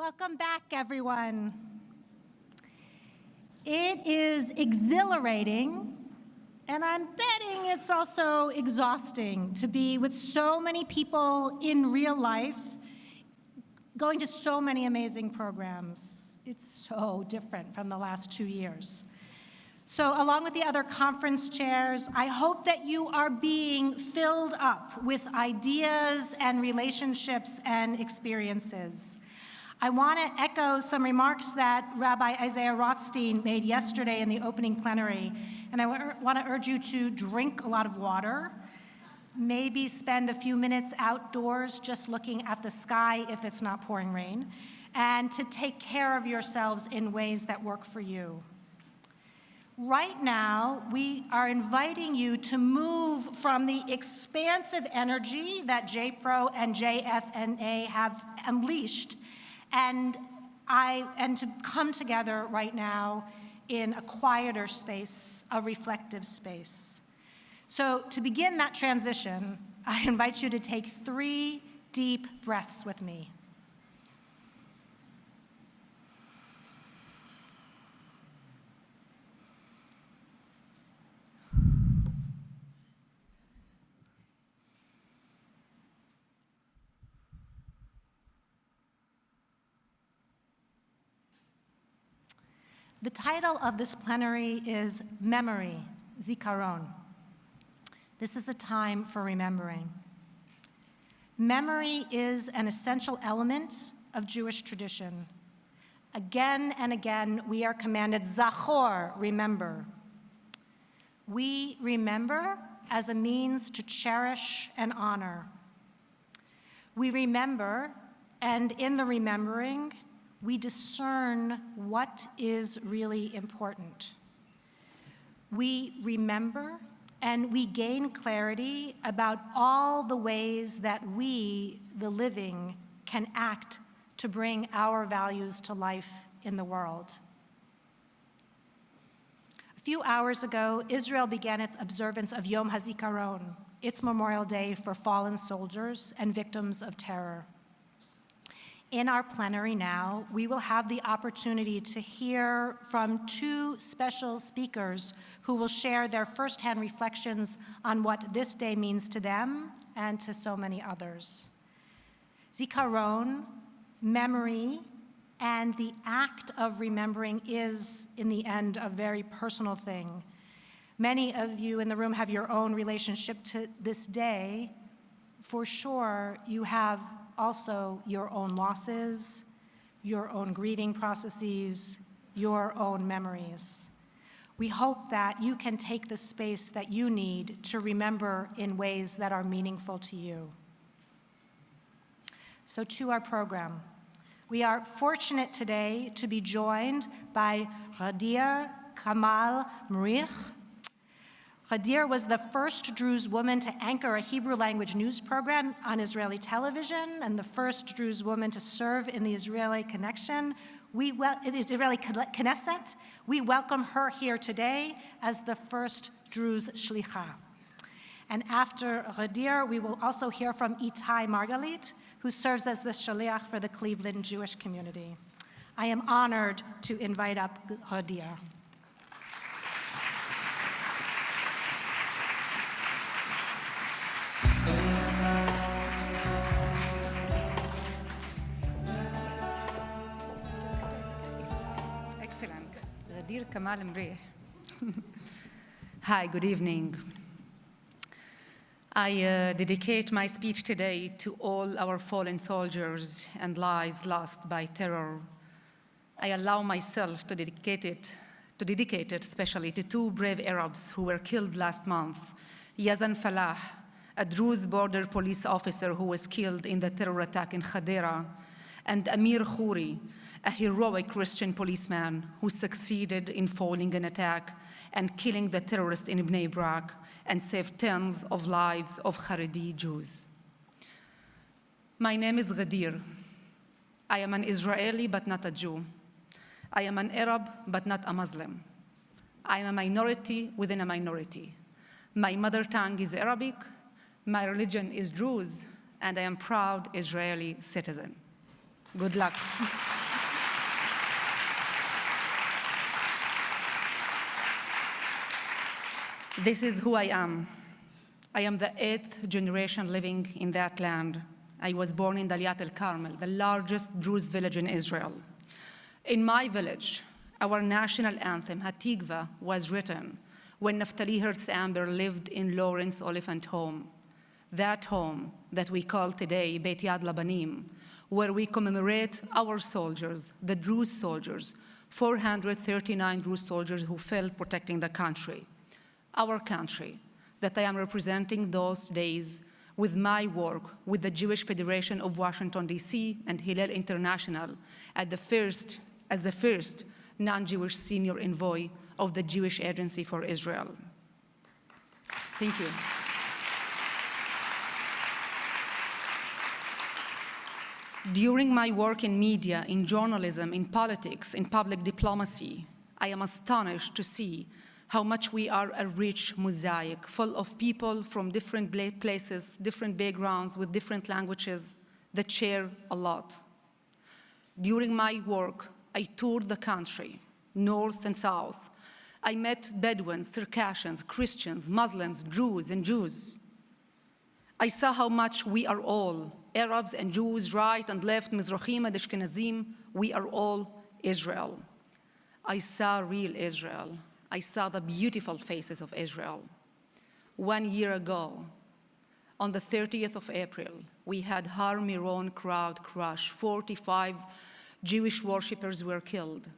Welcome back, everyone. It is exhilarating, and I'm betting it's also exhausting to be with so many people in real life, going to so many amazing programs. It's so different from the last 2 years. So along with the other conference chairs, I hope that you are being filled up with ideas and relationships and experiences. I want to echo some remarks that Rabbi Isaiah Rothstein made yesterday in the opening plenary, and I want to urge you to drink a lot of water, maybe spend a few minutes outdoors just looking at the sky if it's not pouring rain, and to take care of yourselves in ways that work for you. Right now, we are inviting you to move from the expansive energy that JPro and JFNA have unleashed and to come together right now in a quieter space, a reflective space. So to begin that transition, I invite you to take 3 deep breaths with me. The title of this plenary is Memory, Zikaron. This is a time for remembering. Memory is an essential element of Jewish tradition. Again and again, we are commanded, Zachor, remember. We remember as a means to cherish and honor. We remember, and in the remembering, we discern what is really important. We remember and we gain clarity about all the ways that we, the living, can act to bring our values to life in the world. A few hours ago, Israel began its observance of Yom HaZikaron, its Memorial Day for fallen soldiers and victims of terror. In our plenary now, we will have the opportunity to hear from 2 special speakers who will share their firsthand reflections on what this day means to them and to so many others. Zikaron, memory, and the act of remembering is, in the end, a very personal thing. Many of you in the room have your own relationship to this day. For sure, you have also your own losses, your own grieving processes, your own memories. We hope that you can take the space that you need to remember in ways that are meaningful to you. So to our program. We are fortunate today to be joined by Gadeer, Kamal, Mreeh. Gadeer was the first Druze woman to anchor a Hebrew language news program on Israeli television and the first Druze woman to serve in the Israeli Knesset. We welcome her here today as the first Druze shlicha. And after Gadeer, we will also hear from Itai Margalit, who serves as the shaliach for the Cleveland Jewish community. I am honored to invite up Gadeer. Gadeer, Kamal, Mreeh. Hi, good evening. I dedicate my speech today to all our fallen soldiers and lives lost by terror. I allow myself to dedicate it especially to 2 brave Arabs who were killed last month, Yazan Falah, a Druze border police officer who was killed in the terror attack in Gadeer, and Amir Khouri, a heroic Christian policeman who succeeded in foiling an attack and killing the terrorist in Bnei Brak and saved tens of lives of Haredi Jews. My name is Gadeer. I am an Israeli but not a Jew. I am an Arab but not a Muslim. I am a minority within a minority. My mother tongue is Arabic, my religion is Druze, and I am a proud Israeli citizen. Good luck. This is who I am. I am the 8th generation living in that land. I was born in Daliat el-Carmel, the largest Druze village in Israel. In my village, our national anthem, Hatikva, was written when Naftali Hertz Amber lived in Lawrence Oliphant Home. That home that we call today Beit Yad Labanim, where we commemorate our soldiers, the Druze soldiers, 439 Druze soldiers who fell protecting the country. Our country, that I am representing those days with my work with the Jewish Federation of Washington, D.C. and Hillel International as the first non-Jewish senior envoy of the Jewish Agency for Israel. Thank you. During my work in media, in journalism, in politics, in public diplomacy, I am astonished to see how much we are a rich mosaic full of people from different places, different backgrounds, with different languages that share a lot. During my work, I toured the country, north and south. I met Bedouins, Circassians, Christians, Muslims, Druze, and Jews. I saw how much we are all, Arabs and Jews, right and left, Mizrahim and Ashkenazim, we are all Israel. I saw real Israel. I saw the beautiful faces of Israel. 1 year ago, on the 30th of April, we had Har Miron crowd crush. 45 Jewish worshippers were killed.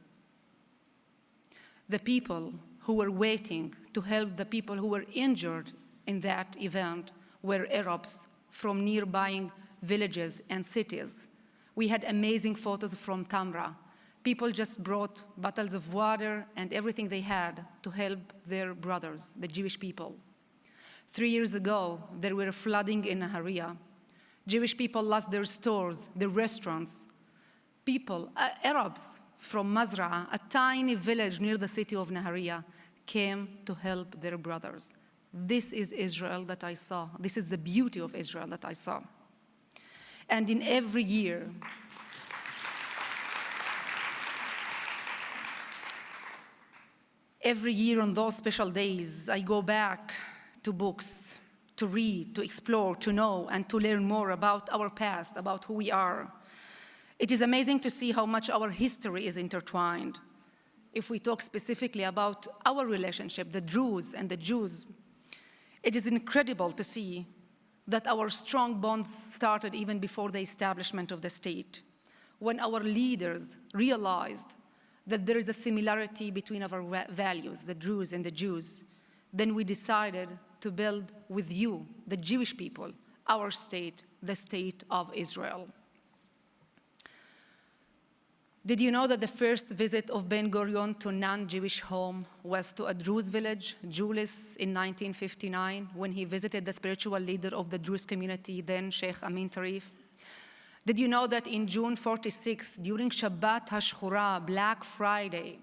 The people who were waiting to help the people who were injured in that event were Arabs from nearby villages and cities. We had amazing photos from Tamra. People just brought bottles of water and everything they had to help their brothers, the Jewish people. 3 years ago, there were flooding in Nahariya. Jewish people lost their stores, their restaurants. People, Arabs from Mazra'a, a tiny village near the city of Nahariya, came to help their brothers. This is Israel that I saw. This is the beauty of Israel that I saw. And in every year, on those special days, I go back to books, to read, to explore, to know, and to learn more about our past, about who we are. It is amazing to see how much our history is intertwined. If we talk specifically about our relationship, the Druze and the Jews, it is incredible to see that our strong bonds started even before the establishment of the state, when our leaders realized that there is a similarity between our values, the Druze and the Jews. Then we decided to build with you, the Jewish people, our state, the state of Israel. Did you know that the first visit of Ben Gurion to non-Jewish home was to a Druze village, Julis, in 1959, when he visited the spiritual leader of the Druze community, then Sheikh Amin Tarif? Did you know that in June 46, during Shabbat HaShchura, Black Friday,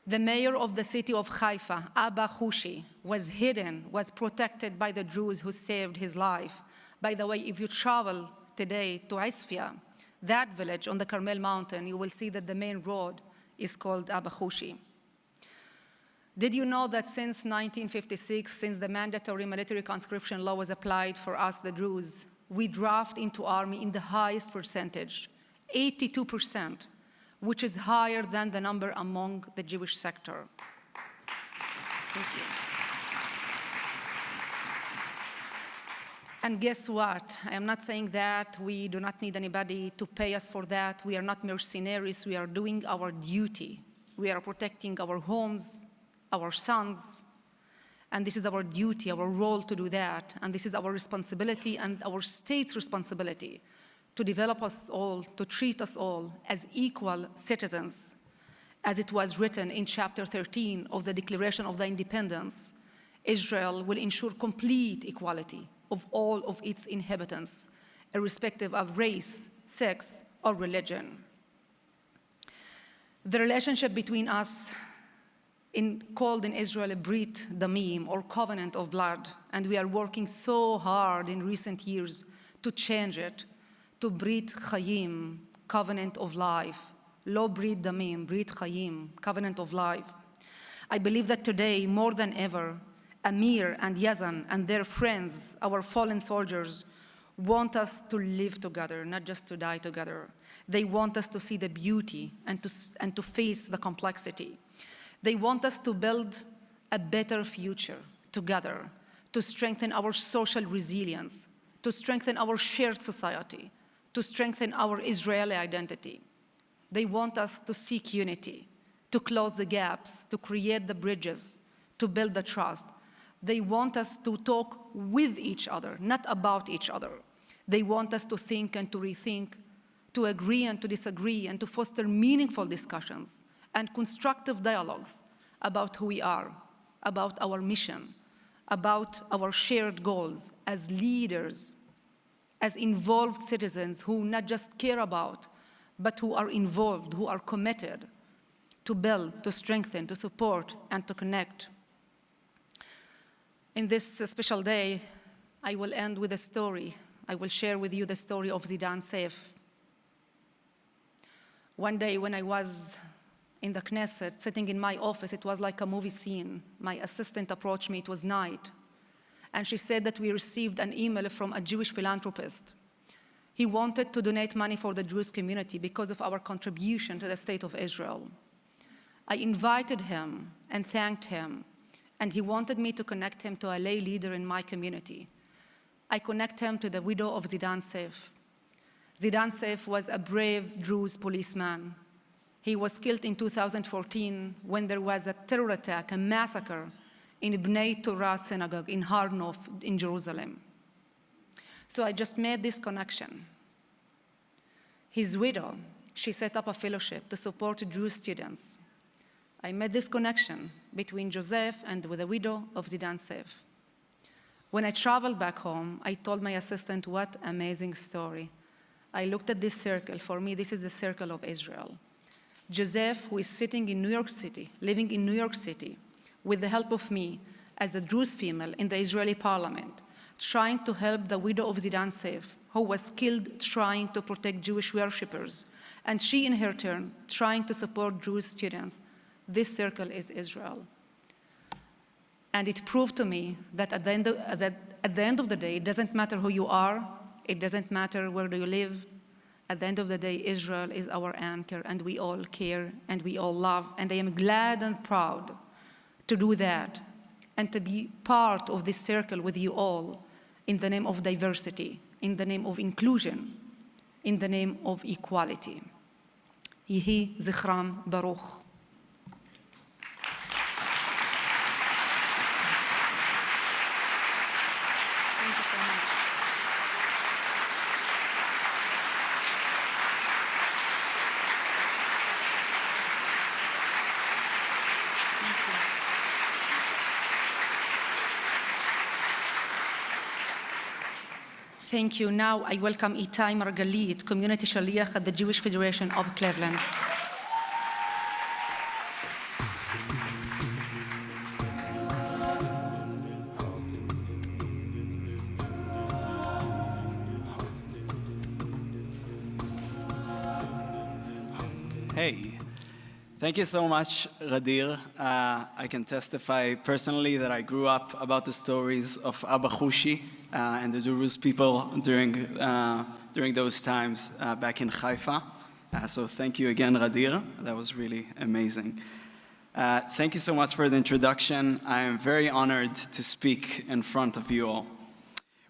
the mayor of the city of Haifa, Abba Hushi, was hidden, was protected by the Druze who saved his life? By the way, if you travel today to Isfia, that village on the Carmel Mountain, you will see that the main road is called Abba Hushi. Did you know that since 1956, since the mandatory military conscription law was applied for us, the Druze, we draft into army in the highest percentage, 82%, which is higher than the number among the Jewish sector. Thank you. And guess what? I am not saying that we do not need anybody to pay us for that. We are not mercenaries. We are doing our duty. We are protecting our homes, our sons, and this is our duty, our role to do that. And this is our responsibility and our state's responsibility to develop us all, to treat us all as equal citizens, as it was written in chapter 13 of the Declaration of the Independence. Israel will ensure complete equality of all of its inhabitants, irrespective of race, sex, or religion. The relationship between us called in Israel a Brit Damim, or covenant of blood, and we are working so hard in recent years to change it to Brit Chayim, covenant of life. Lo brit damim, brit chayim, covenant of life. I believe that today, more than ever, Amir and Yazan and their friends, our fallen soldiers, want us to live together, not just to die together. They want us to see the beauty and to face the complexity. They want us to build a better future together, to strengthen our social resilience, to strengthen our shared society, to strengthen our Israeli identity. They want us to seek unity, to close the gaps, to create the bridges, to build the trust. They want us to talk with each other, not about each other. They want us to think and to rethink, to agree and to disagree, and to foster meaningful discussions and constructive dialogues about who we are, about our mission, about our shared goals as leaders, as involved citizens who not just care about, but who are involved, who are committed to build, to strengthen, to support, and to connect. In this special day, I will end with a story. I will share with you the story of Zidan Seif. One day when I was in the Knesset, sitting in my office, it was like a movie scene. My assistant approached me, it was night, and she said that we received an email from a Jewish philanthropist. He wanted to donate money for the Jewish community because of our contribution to the state of Israel. I invited him and thanked him, and he wanted me to connect him to a lay leader in my community. I connect him to the widow of Zidan Seif. Zidan Seif was a brave Druze policeman. He was killed in 2014 when there was a terror attack, a massacre in Bnei Torah synagogue in Har Nof in Jerusalem. So I just made this connection. His widow, she set up a fellowship to support Jewish students. I made this connection between Joseph and with the widow of Zidan Seif. When I traveled back home, I told my assistant, what amazing story. I looked at this circle. For me, this is the circle of Israel. Joseph, who is sitting in New York City, living in New York City, with the help of me as a Druze female in the Israeli parliament, trying to help the widow of Zidan Seif, who was killed trying to protect Jewish worshippers, and she, in her turn, trying to support Jewish students. This circle is Israel. And it proved to me that at the end of the day, it doesn't matter who you are, it doesn't matter where do you live. At the end of the day, Israel is our anchor, and we all care, and we all love. And I am glad and proud to do that, and to be part of this circle with you all in the name of diversity, in the name of inclusion, in the name of equality. Yehi Zikaron Baruch. Thank you. Now I welcome Itai Margalit, Community Shaliach at the Jewish Federation of Cleveland. Hey, thank you so much, Gadeer. I can testify personally that I grew up about the stories of Abba Hushi and the Druze people during those times back in Haifa. So thank you again, Gadeer. That was really amazing. Thank you so much for the introduction. I am very honored to speak in front of you all.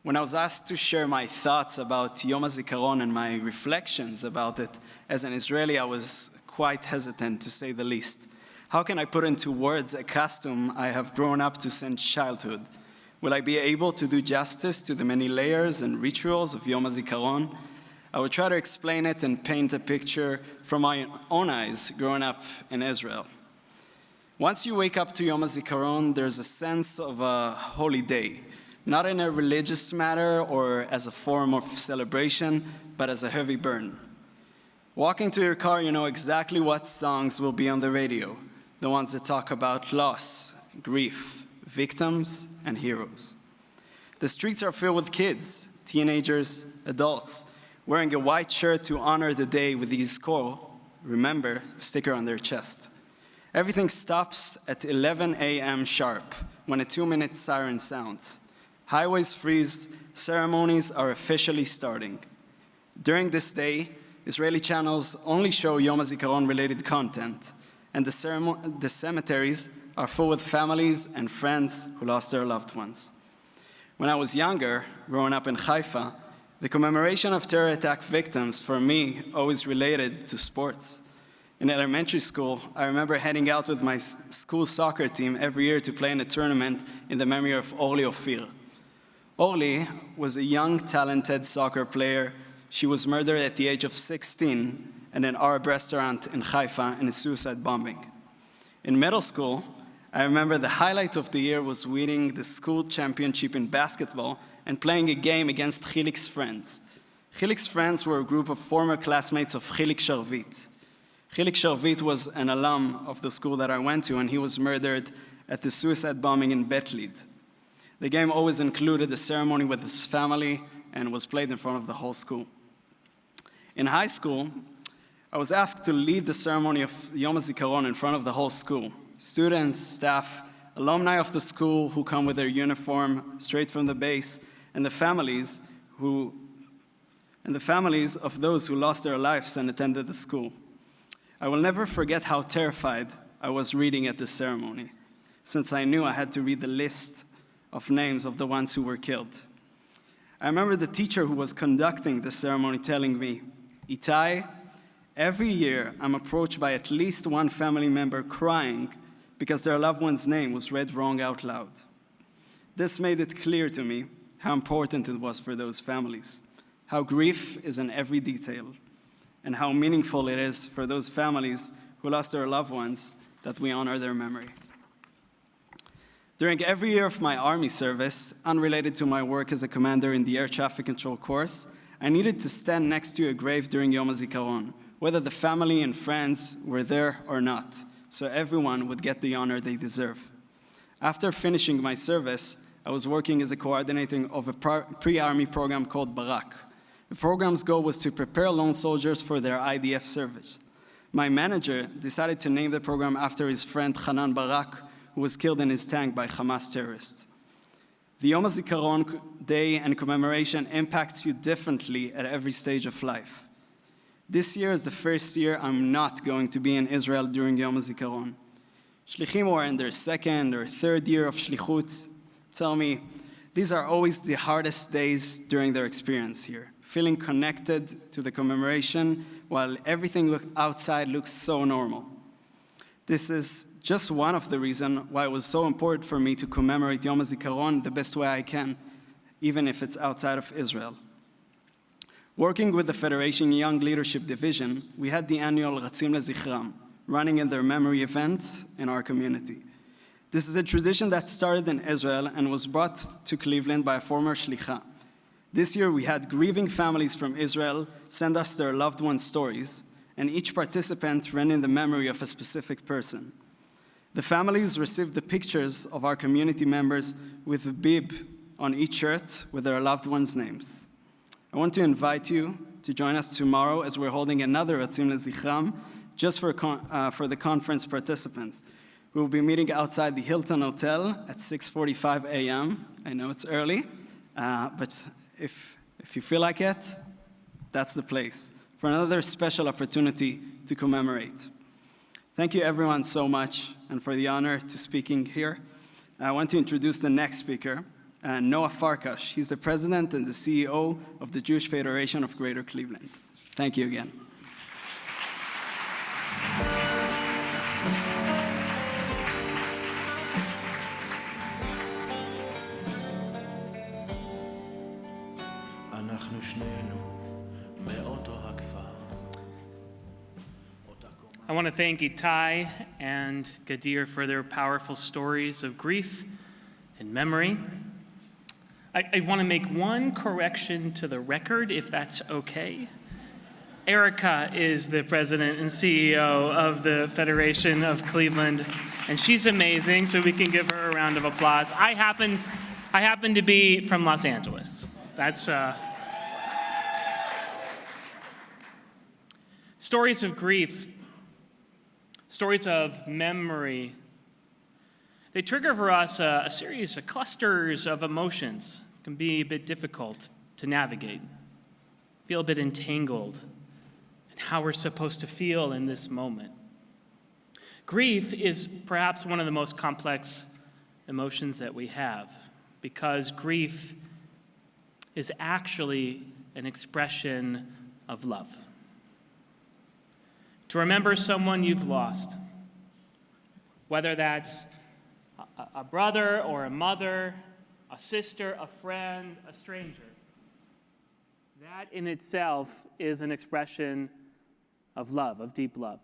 When I was asked to share my thoughts about Yom HaZikaron and my reflections about it, as an Israeli, I was quite hesitant, to say the least. How can I put into words a custom I have grown up to since childhood? Will I be able to do justice to the many layers and rituals of Yom HaZikaron? I will try to explain it and paint a picture from my own eyes growing up in Israel. Once you wake up to Yom HaZikaron, there's a sense of a holy day, not in a religious matter or as a form of celebration, but as a heavy burn. Walking to your car, you know exactly what songs will be on the radio, the ones that talk about loss, grief, victims, and heroes. The streets are filled with kids, teenagers, adults, wearing a white shirt to honor the day with the Zikaron, remember, sticker on their chest. Everything stops at 11 a.m. sharp when a 2-minute siren sounds. Highways freeze, ceremonies are officially starting. During this day, Israeli channels only show Yom HaZikaron related content, and the cemeteries are full with families and friends who lost their loved ones. When I was younger, growing up in Haifa, the commemoration of terror attack victims for me always related to sports. In elementary school, I remember heading out with my school soccer team every year to play in a tournament in the memory of Orly Ophir. Orly was a young, talented soccer player. She was murdered at the age of 16 in an Arab restaurant in Haifa in a suicide bombing. In middle school, I remember the highlight of the year was winning the school championship in basketball and playing a game against Chilik's friends. Chilik's friends were a group of former classmates of Chilik Sharvit. Chilik Sharvit was an alum of the school that I went to, and he was murdered at the suicide bombing in Bet Lid. The game always included a ceremony with his family and was played in front of the whole school. In high school, I was asked to lead the ceremony of Yom HaZikaron in front of the whole school. Students, staff, alumni of the school who come with their uniform straight from the base, and the families of those who lost their lives and attended the school. I will never forget how terrified I was reading at this ceremony, since I knew I had to read the list of names of the ones who were killed. I remember the teacher who was conducting the ceremony telling me, "Itai, every year I'm approached by at least one family member crying because their loved one's name was read wrong out loud." This made it clear to me how important it was for those families, how grief is in every detail, and how meaningful it is for those families who lost their loved ones that we honor their memory. During every year of my army service, unrelated to my work as a commander in the air traffic control course, I needed to stand next to a grave during Yom HaZikaron, whether the family and friends were there or not, so everyone would get the honor they deserve. After finishing my service, I was working as a coordinator of a pre-army program called Barak. The program's goal was to prepare lone soldiers for their IDF service. My manager decided to name the program after his friend Hanan Barak, who was killed in his tank by Hamas terrorists. The Yom HaZikaron day and commemoration impacts you differently at every stage of life. This year is the first year I'm not going to be in Israel during Yom HaZikaron. Shlichim who are in their second or third year of shlichut tell me these are always the hardest days during their experience here, feeling connected to the commemoration while everything outside looks so normal. This is just one of the reasons why it was so important for me to commemorate Yom HaZikaron the best way I can, even if it's outside of Israel. Working with the Federation Young Leadership Division, we had the annual Ratzim LeZichram, running in their memory event in our community. This is a tradition that started in Israel and was brought to Cleveland by a former shlicha. This year we had grieving families from Israel send us their loved ones' stories, and each participant ran in the memory of a specific person. The families received the pictures of our community members with a bib on each shirt with their loved ones' names. I want to invite you to join us tomorrow as we're holding another Ratzim LeZichram just for the conference participants. We will be meeting outside the Hilton Hotel at 6:45 a.m. I know it's early, but if you feel like it, that's the place for another special opportunity to commemorate. Thank you everyone so much and for the honor to speaking here. I want to introduce the next speaker, Noah Farkash. He's the president and the CEO of the Jewish Federation of Greater Cleveland. Thank you again. I want to thank Itai and Gadeer for their powerful stories of grief and memory. I want to make one correction to the record, if that's okay. Erica is the president and CEO of the Federation of Cleveland, and she's amazing, so we can give her a round of applause. I happen to be from Los Angeles. Stories of grief, stories of memory, they trigger for us a series of clusters of emotions. It can be a bit difficult to navigate, feel a bit entangled in how we're supposed to feel in this moment. Grief is perhaps one of the most complex emotions that we have, because grief is actually an expression of love. To remember someone you've lost, whether that's a brother or a mother, a sister, a friend, a stranger, that in itself is an expression of love, of deep love.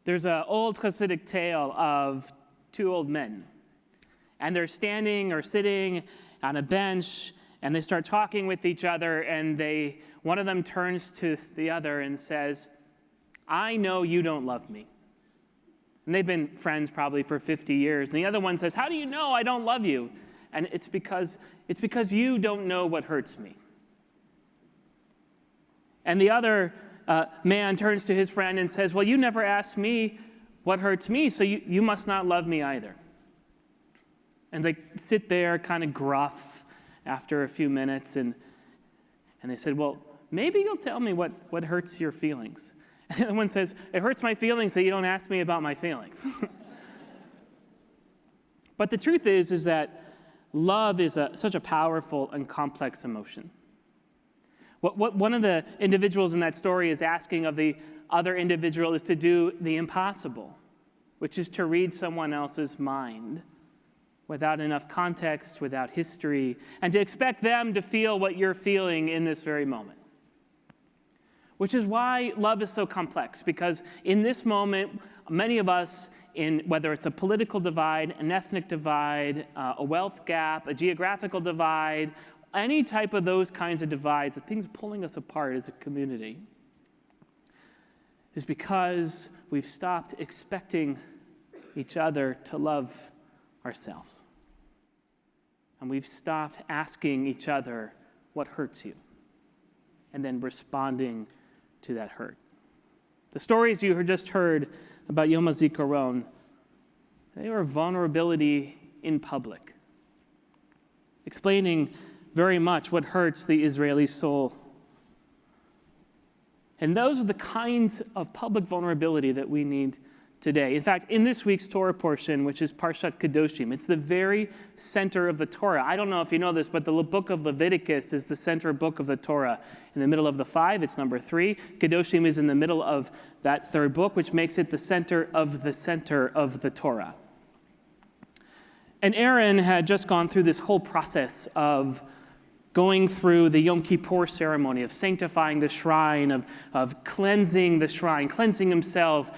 There's an old Hasidic tale of two old men, and they're standing or sitting on a bench, and they start talking with each other, and one of them turns to the other and says, "I know you don't love me." And they've been friends probably for 50 years. And the other one says, "How do you know I don't love you?" And it's because you don't know what hurts me. And the other man turns to his friend and says, "Well, you never asked me what hurts me, so you must not love me either." And they sit there kind of gruff after a few minutes, and they said, "Well, maybe you'll tell me what hurts your feelings." And the other one says, "It hurts my feelings that you don't ask me about my feelings." But the truth is that love is such a powerful and complex emotion. What one of the individuals in that story is asking of the other individual is to do the impossible, which is to read someone else's mind without enough context, without history, and to expect them to feel what you're feeling in this very moment. Which is why love is so complex, because in this moment, many of us, whether it's a political divide, an ethnic divide, a wealth gap, a geographical divide, any type of those kinds of divides, the things pulling us apart as a community, is because we've stopped expecting each other to love ourselves. And we've stopped asking each other, what hurts you? And then responding to that hurt. The stories you just heard about Yom HaZikaron, they are vulnerability in public, explaining very much what hurts the Israeli soul. And those are the kinds of public vulnerability that we need today. In fact, in this week's Torah portion, which is Parshat Kedoshim, it's the very center of the Torah. I don't know if you know this, but the book of Leviticus is the center book of the Torah. In the middle of the 5, it's number 3. Kedoshim is in the middle of that third book, which makes it the center of the Torah. And Aaron had just gone through this whole process of going through the Yom Kippur ceremony of sanctifying the shrine, of cleansing the shrine, cleansing himself,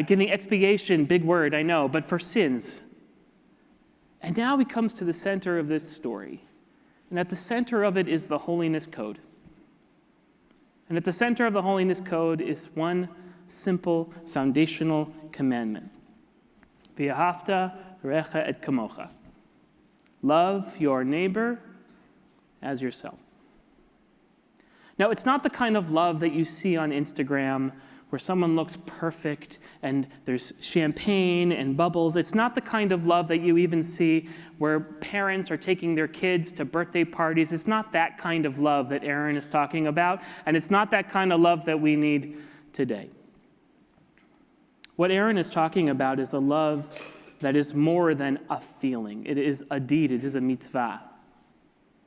giving expiation, big word, I know, but for sins. And now he comes to the center of this story. And at the center of it is the holiness code. And at the center of the holiness code is one simple foundational commandment. V'ahavta l'recha et kamocha. Love your neighbor as yourself. Now, it's not the kind of love that you see on Instagram where someone looks perfect and there's champagne and bubbles. It's not the kind of love that you even see where parents are taking their kids to birthday parties. It's not that kind of love that Aaron is talking about, and it's not that kind of love that we need today. What Aaron is talking about is a love that is more than a feeling. It is a deed. It is a mitzvah.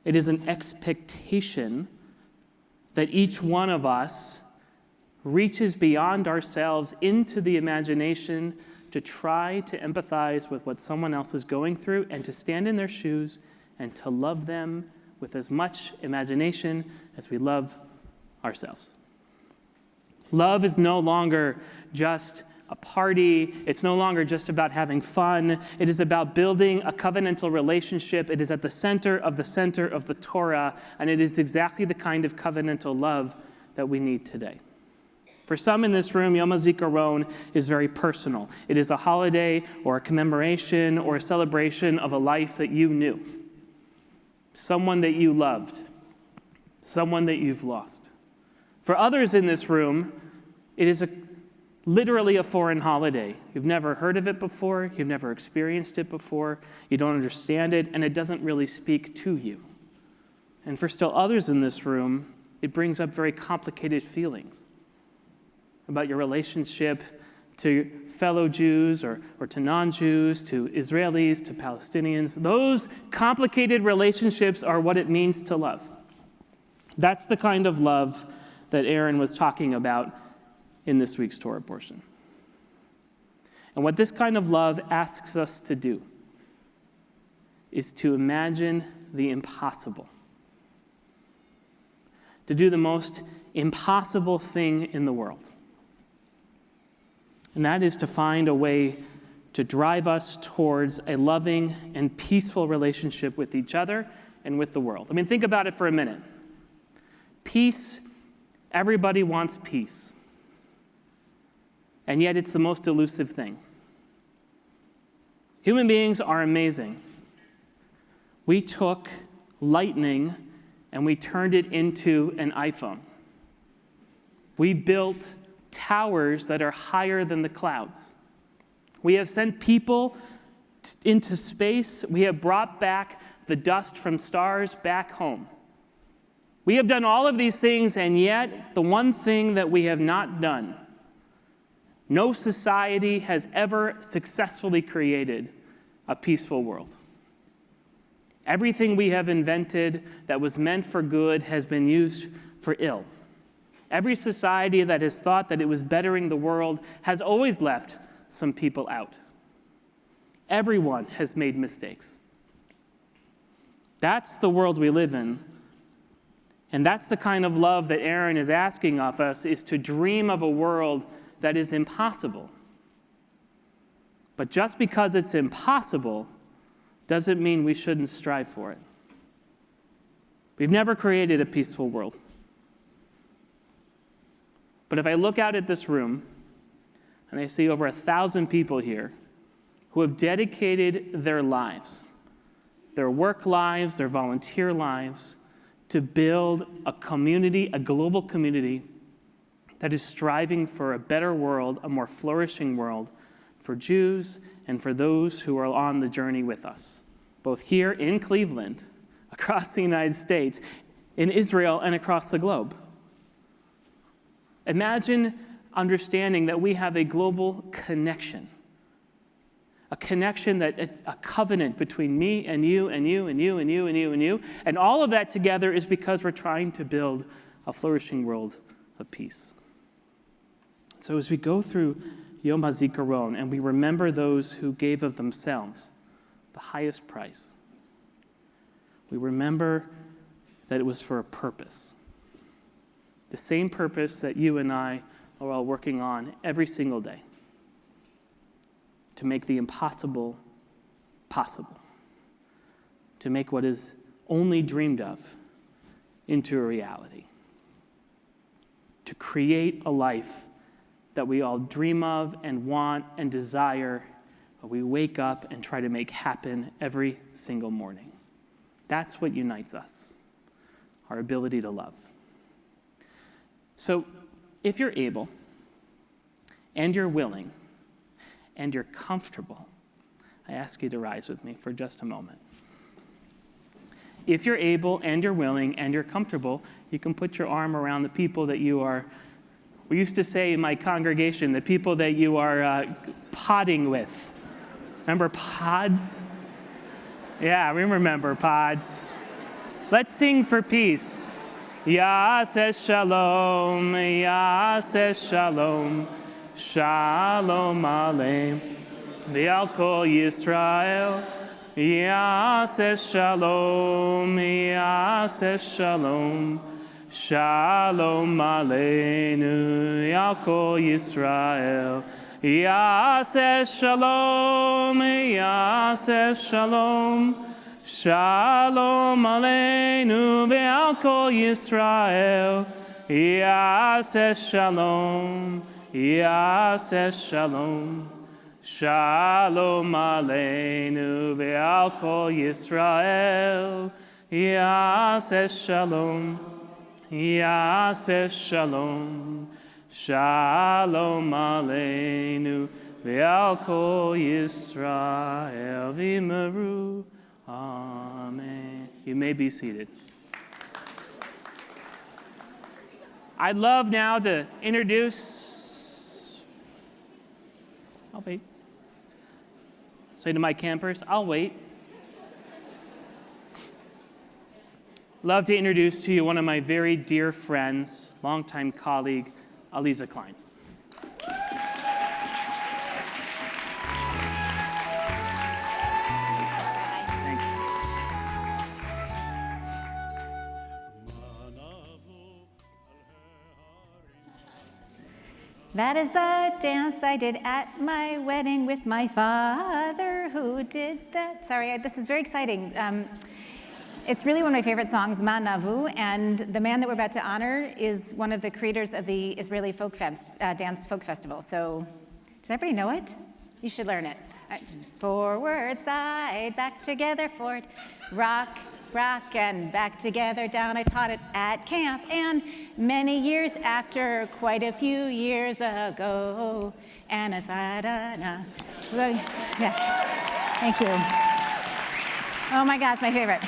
It is an expectation that each one of us reaches beyond ourselves into the imagination to try to empathize with what someone else is going through and to stand in their shoes and to love them with as much imagination as we love ourselves. Love is no longer just a party. It's no longer just about having fun. It is about building a covenantal relationship. It is at the center of the Torah, and it is exactly the kind of covenantal love that we need today. For some in this room, Yom HaZikaron is very personal. It is a holiday or a commemoration or a celebration of a life that you knew, someone that you loved, someone that you've lost. For others in this room, It is literally a foreign holiday. You've never heard of it before, you've never experienced it before, you don't understand it, and it doesn't really speak to you. And for still others in this room, it brings up very complicated feelings about your relationship to fellow Jews or to non-Jews, to Israelis, to Palestinians. Those complicated relationships are what it means to love. That's the kind of love that Aaron was talking about in this week's Torah portion. And what this kind of love asks us to do is to imagine the impossible, to do the most impossible thing in the world. And that is to find a way to drive us towards a loving and peaceful relationship with each other and with the world. I mean, think about it for a minute. Peace, everybody wants peace. And yet it's the most elusive thing. Human beings are amazing. We took lightning and we turned it into an iPhone. We built towers that are higher than the clouds. We have sent people into space. We have brought back the dust from stars back home. We have done all of these things, and yet the one thing that we have not done, no society has ever successfully created a peaceful world. Everything we have invented that was meant for good has been used for ill. Every society that has thought that it was bettering the world has always left some people out. Everyone has made mistakes. That's the world we live in. And that's the kind of love that Aaron is asking of us, is to dream of a world that is impossible. But just because it's impossible doesn't mean we shouldn't strive for it. We've never created a peaceful world. But if I look out at this room and I see over 1,000 people here who have dedicated their lives, their work lives, their volunteer lives, to build a community, a global community that is striving for a better world, a more flourishing world for Jews and for those who are on the journey with us, both here in Cleveland, across the United States, in Israel, and across the globe. Imagine understanding that we have a global connection, a covenant between me and you and you and you and you and you and you, and all of that together is because we're trying to build a flourishing world of peace. So as we go through Yom HaZikaron and we remember those who gave of themselves the highest price, we remember that it was for a purpose. The same purpose that you and I are all working on every single day. To make the impossible possible. To make what is only dreamed of into a reality. To create a life that we all dream of and want and desire, but we wake up and try to make happen every single morning. That's what unites us, our ability to love. So if you're able, and you're willing, and you're comfortable, I ask you to rise with me for just a moment. If you're able, and you're willing, and you're comfortable, you can put your arm around the people that you are, we used to say in my congregation, the people that you are podding with. Remember pods? Yeah, we remember pods. Let's sing for peace. Yaseh shalom, Yaseh shalom, shalom aleim, v'al kol Yisrael. Yaseh shalom, Yaseh shalom, shalom aleinu, v'al kol Yisrael. Yaseh shalom, Yaseh shalom, shalom aleinu ve'al kol Yisrael. Yaseh shalom, Yaseh shalom, shalom aleinu ve'al kol Yisrael. Yaseh shalom, Yaseh shalom, Shalom Aleinu ve'al kol Yisrael v'immeru. Amen. You may be seated. I'd love now to introduce, I'll wait. Say to my campers, I'll wait. Love to introduce to you one of my very dear friends, longtime colleague, Aliza Klein. Thanks. That is the dance I did at my wedding with my father, who did that. Sorry, this is very exciting. It's really one of my favorite songs, Ma Navu, and the man that we're about to honor is one of the creators of the Israeli dance folk festival. So, does everybody know it? You should learn it. Forward, side, back together, forward, rock, rock, and back together, down. I taught it at camp, and many years after, quite a few years ago, and a sadana. Yeah, thank you. Oh my God, it's my favorite.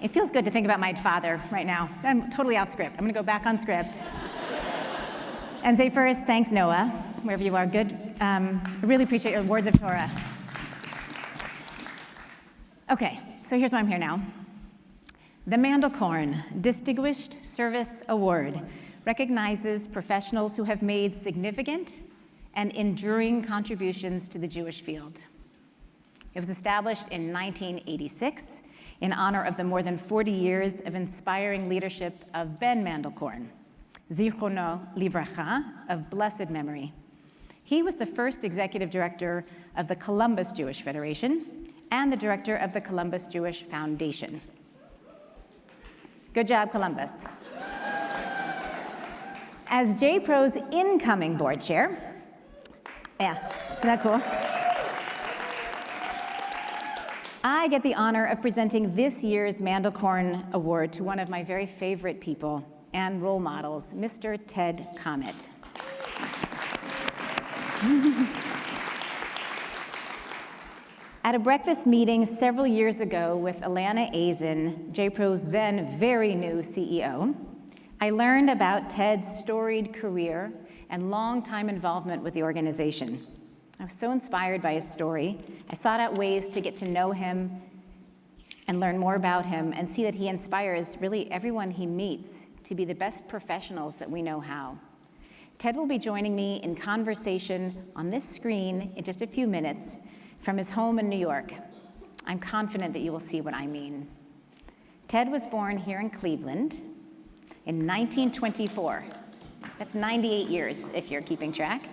It feels good to think about my father right now. I'm totally off script. I'm gonna go back on script and say first, thanks Noah, wherever you are, good. I really appreciate your words of Torah. Okay, so here's why I'm here now. The Mandelkorn Distinguished Service Award recognizes professionals who have made significant and enduring contributions to the Jewish field. It was established in 1986 in honor of the more than 40 years of inspiring leadership of Ben Mandelkorn, Zichrono Livracha, of blessed memory. He was the first executive director of the Columbus Jewish Federation and the director of the Columbus Jewish Foundation. Good job, Columbus. As JPro's incoming board chair, yeah, isn't that cool? I get the honor of presenting this year's Mandelkorn Award to one of my very favorite people and role models, Mr. Ted Comet. At a breakfast meeting several years ago with Alana Azen, JPro's then very new CEO, I learned about Ted's storied career and long-time involvement with the organization. I was so inspired by his story. I sought out ways to get to know him and learn more about him and see that he inspires really everyone he meets to be the best professionals that we know how. Ted will be joining me in conversation on this screen in just a few minutes from his home in New York. I'm confident that you will see what I mean. Ted was born here in Cleveland in 1924. That's 98 years, if you're keeping track.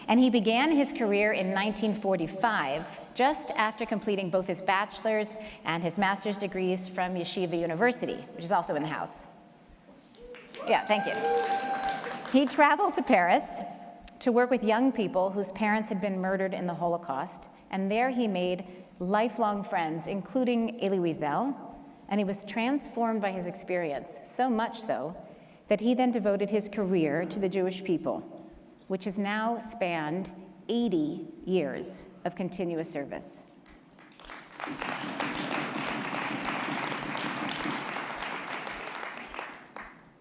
And he began his career in 1945, just after completing both his bachelor's and his master's degrees from Yeshiva University, which is also in the house. Yeah, thank you. He traveled to Paris to work with young people whose parents had been murdered in the Holocaust, and there he made lifelong friends, including Elie Wiesel, and he was transformed by his experience, so much so that he then devoted his career to the Jewish people, which has now spanned 80 years of continuous service.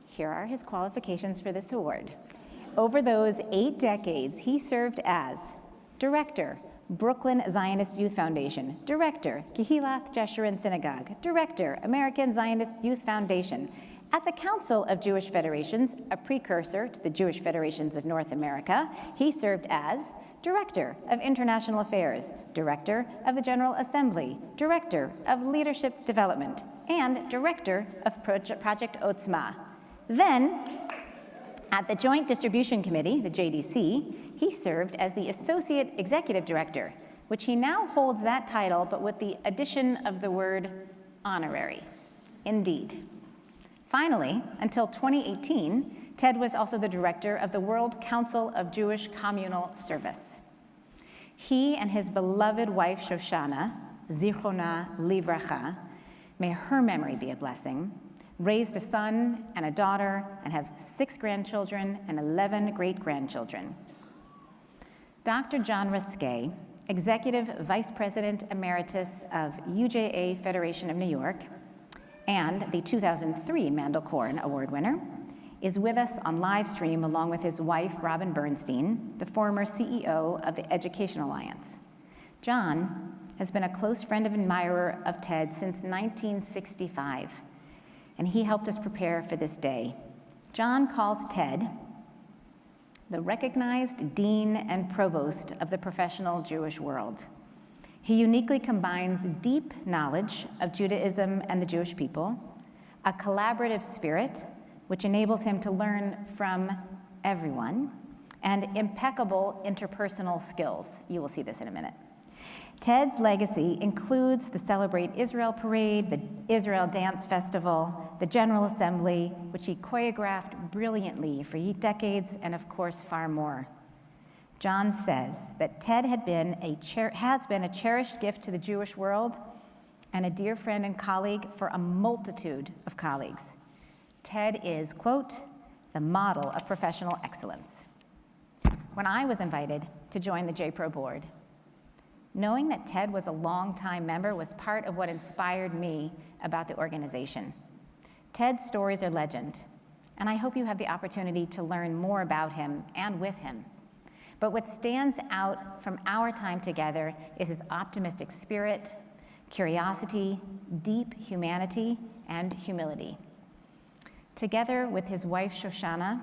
Here are his qualifications for this award. Over those 8 decades, he served as Director, Brooklyn Zionist Youth Foundation, Director, Kehilath Jeshurun Synagogue, Director, American Zionist Youth Foundation, at the Council of Jewish Federations, a precursor to the Jewish Federations of North America, he served as Director of International Affairs, Director of the General Assembly, Director of Leadership Development, and Director of Project Otzma. Then, at the Joint Distribution Committee, the JDC, he served as the Associate Executive Director, which he now holds that title, but with the addition of the word honorary. Indeed. Finally, until 2018, Ted was also the director of the World Council of Jewish Communal Service. He and his beloved wife, Shoshana, Zichrona Livracha, may her memory be a blessing, raised a son and a daughter, and have 6 grandchildren and 11 great-grandchildren. Dr. John Ruskay, Executive Vice President Emeritus of UJA Federation of New York, and the 2003 Mandelkorn Award winner, is with us on live stream along with his wife, Robin Bernstein, the former CEO of the Education Alliance. John has been a close friend and admirer of TED since 1965, and he helped us prepare for this day. John calls TED the recognized dean and provost of the professional Jewish world. He uniquely combines deep knowledge of Judaism and the Jewish people, a collaborative spirit, which enables him to learn from everyone, and impeccable interpersonal skills. You will see this in a minute. TED's legacy includes the Celebrate Israel Parade, the Israel Dance Festival, the General Assembly, which he choreographed brilliantly for decades, and of course, far more. John says that TED has been a cherished gift to the Jewish world and a dear friend and colleague for a multitude of colleagues. TED is, quote, the model of professional excellence. When I was invited to join the JPro board, knowing that TED was a longtime member was part of what inspired me about the organization. TED's stories are legend, and I hope you have the opportunity to learn more about him and with him. But what stands out from our time together is his optimistic spirit, curiosity, deep humanity, and humility. Together with his wife, Shoshana,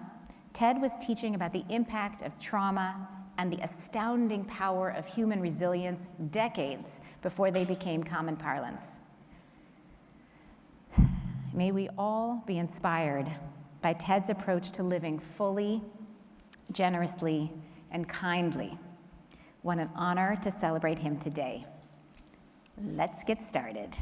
TED was teaching about the impact of trauma and the astounding power of human resilience decades before they became common parlance. May we all be inspired by TED's approach to living fully, generously, and kindly. What an honor to celebrate him today. Let's get started.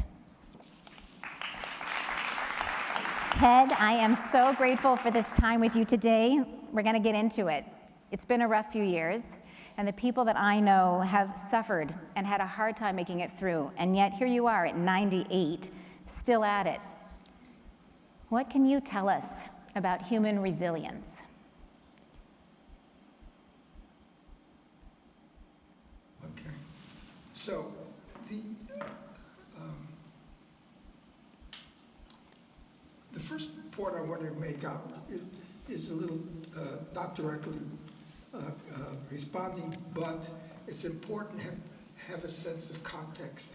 Ted, I am so grateful for this time with you today. We're going to get into it. It's been a rough few years, and the people that I know have suffered and had a hard time making it through, and yet here you are at 98, still at it. What can you tell us about human resilience? Okay, so the first point I want to make out is a little not directly responding, but it's important to have a sense of context.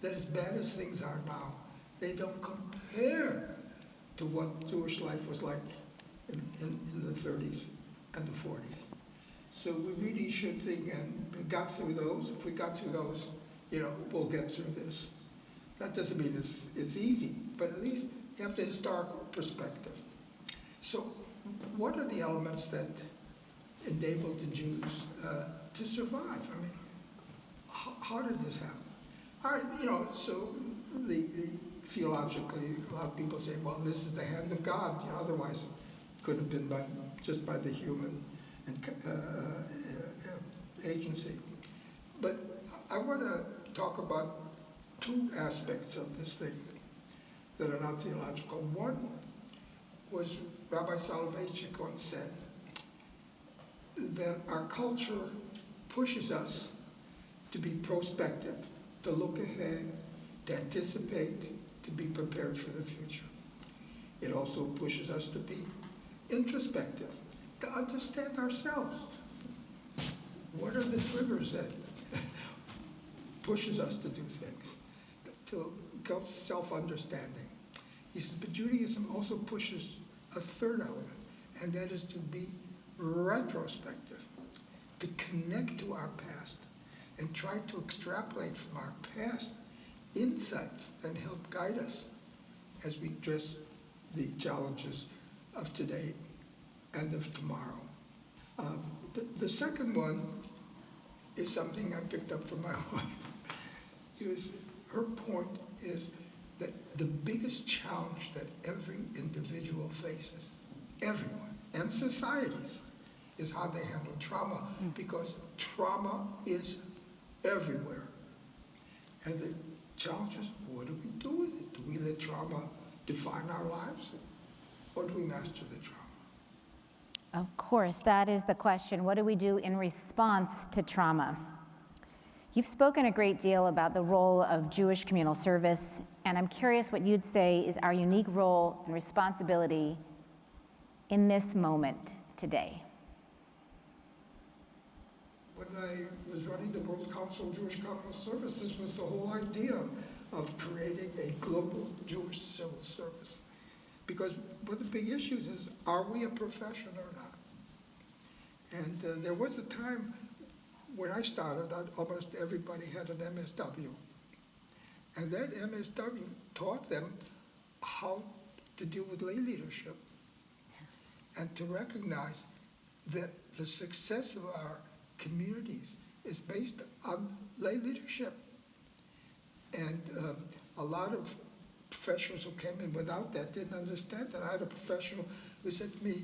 That as bad as things are now, they don't compare to what Jewish life was like in the 30s and the 40s. So we really should think, and we got through those. If we got through those, we'll get through this. That doesn't mean it's easy, but at least you have the historical perspective. So what are the elements that enabled the Jews to survive? I mean, how did this happen? All right, so the theologically, a lot of people say, well, this is the hand of God. Otherwise, it could have been just by the human agency. But I want to talk about 2 aspects of this thing that are not theological. One was Rabbi Soloveitchik once said that our culture pushes us to be prospective, to look ahead, to anticipate, to be prepared for the future. It also pushes us to be introspective, to understand ourselves. What are the triggers that pushes us to do things? To go self-understanding. He says, but Judaism also pushes a third element, and that is to be retrospective, to connect to our past and try to extrapolate from our past insights that help guide us as we address the challenges of today and of tomorrow. The second one is something I picked up from my wife. Her point is that the biggest challenge that every individual faces, everyone, and societies, is how they handle trauma, because trauma is everywhere. And the challenge is, what do we do with it? Do we let trauma define our lives, or do we master the trauma? Of course, that is the question. What do we do in response to trauma? You've spoken a great deal about the role of Jewish communal service, and I'm curious what you'd say is our unique role and responsibility in this moment today. When I was running the World Council of Jewish Communal Service, this was the whole idea of creating a global Jewish civil service. Because one of the big issues is, are we a profession or not? And there was a time when I started that almost everybody had an MSW. And that MSW taught them how to deal with lay leadership and to recognize that the success of our communities is based on lay leadership. And a lot of professionals who came in without that didn't understand that. I had a professional who said to me,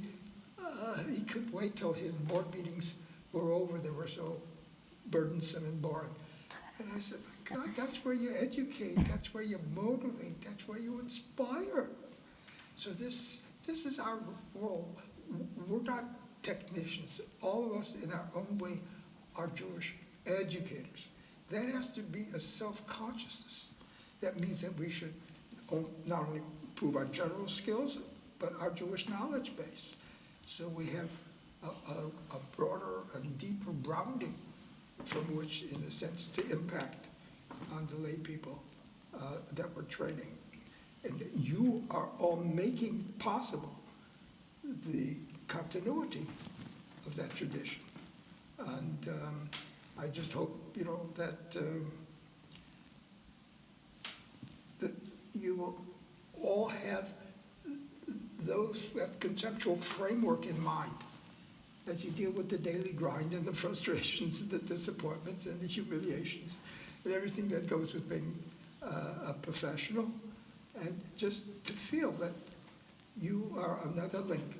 he couldn't wait till his board meetings were over. They were so burdensome and boring. And I said, my God, that's where you educate, that's where you motivate, that's where you inspire. So this is our role. We're not technicians. All of us in our own way are Jewish educators. That has to be a self-consciousness. That means that we should not only improve our general skills, but our Jewish knowledge base. So we have a broader and deeper grounding from which, in a sense, to impact on the lay people that we're training. And you are all making possible the continuity of that tradition. And I just hope, that you will all have that conceptual framework in mind as you deal with the daily grind and the frustrations and the disappointments and the humiliations and everything that goes with being a professional, and just to feel that you are another link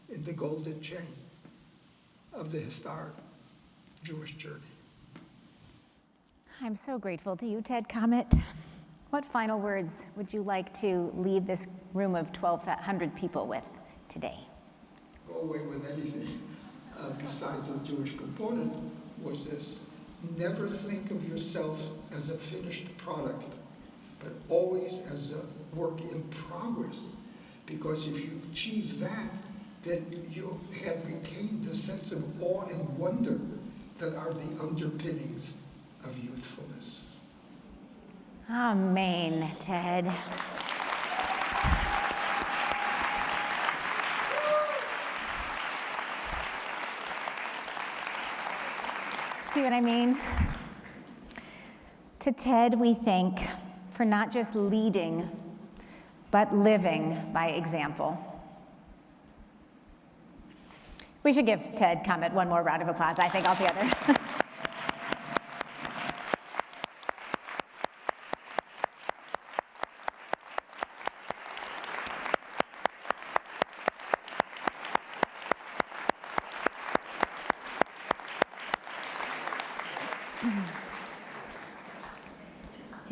in the golden chain of the historic Jewish journey. I'm so grateful to you, Ted Comet. What final words would you like to leave this room of 1,200 people with today? Go away with anything besides the Jewish component was this: never think of yourself as a finished product, but always as a work in progress. Because if you achieve that, then you have retained the sense of awe and wonder that are the underpinnings of youthfulness. Amen, Ted. See what I mean? To Ted, we thank for not just leading, but living by example. We should give Ted Comet one more round of applause, I think, altogether.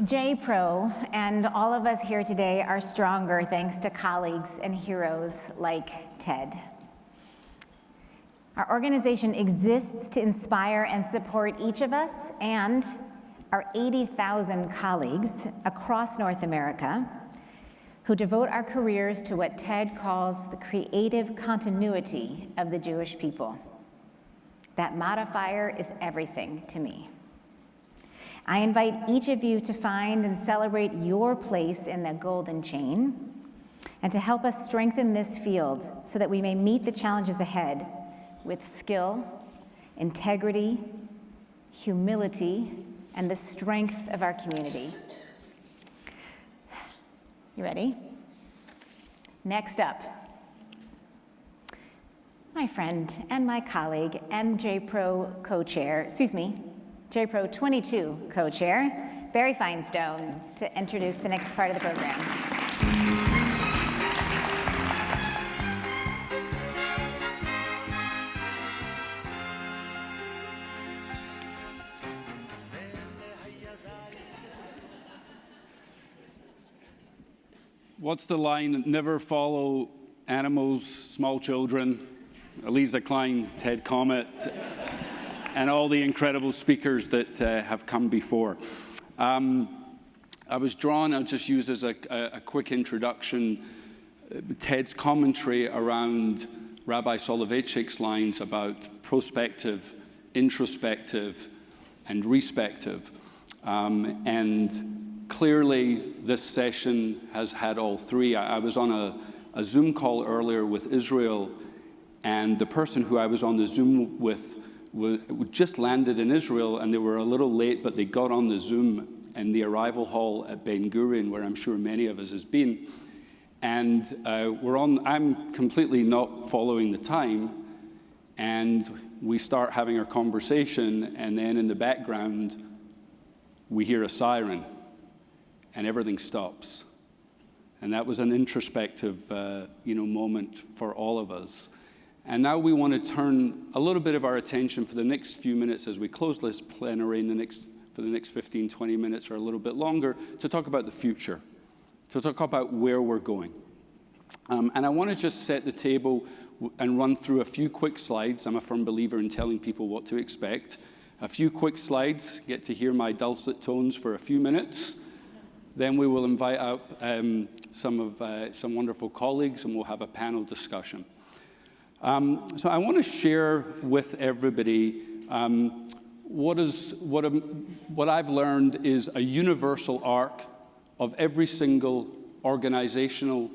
JPro and all of us here today are stronger thanks to colleagues and heroes like Ted. Our organization exists to inspire and support each of us and our 80,000 colleagues across North America who devote our careers to what Ted calls the creative continuity of the Jewish people. That modifier is everything to me. I invite each of you to find and celebrate your place in the golden chain and to help us strengthen this field so that we may meet the challenges ahead with skill, integrity, humility, and the strength of our community. You ready? Next up, my friend and my colleague and JPro co-chair, JPro22 co-chair, Barry Finestone, to introduce the next part of the program. what's the line? Never follow animals, small children, Eliza Klein, Ted Comet, and all the incredible speakers that have come before. I was drawn, I'll just use as a quick introduction, Ted's commentary around Rabbi Soloveitchik's lines about prospective, introspective, and respective. And clearly, this session has had all three. I was on a Zoom call earlier with Israel, and the person who I was on the Zoom with just landed in Israel, and they were a little late, but they got on the Zoom in the arrival hall at Ben Gurion, where I'm sure many of us has been. And I'm completely not following the time, and we start having our conversation, and then in the background, we hear a siren, and everything stops. And that was an introspective, moment for all of us. And now we want to turn a little bit of our attention for the next few minutes as we close this plenary for the next 15, 20 minutes or a little bit longer to talk about the future, to talk about where we're going. And I want to just set the table and run through a few quick slides. I'm a firm believer in telling people what to expect. A few quick slides, get to hear my dulcet tones for a few minutes. Then we will invite up some wonderful colleagues, and we'll have a panel discussion. So I want to share with everybody what I've learned is a universal arc of every single organization,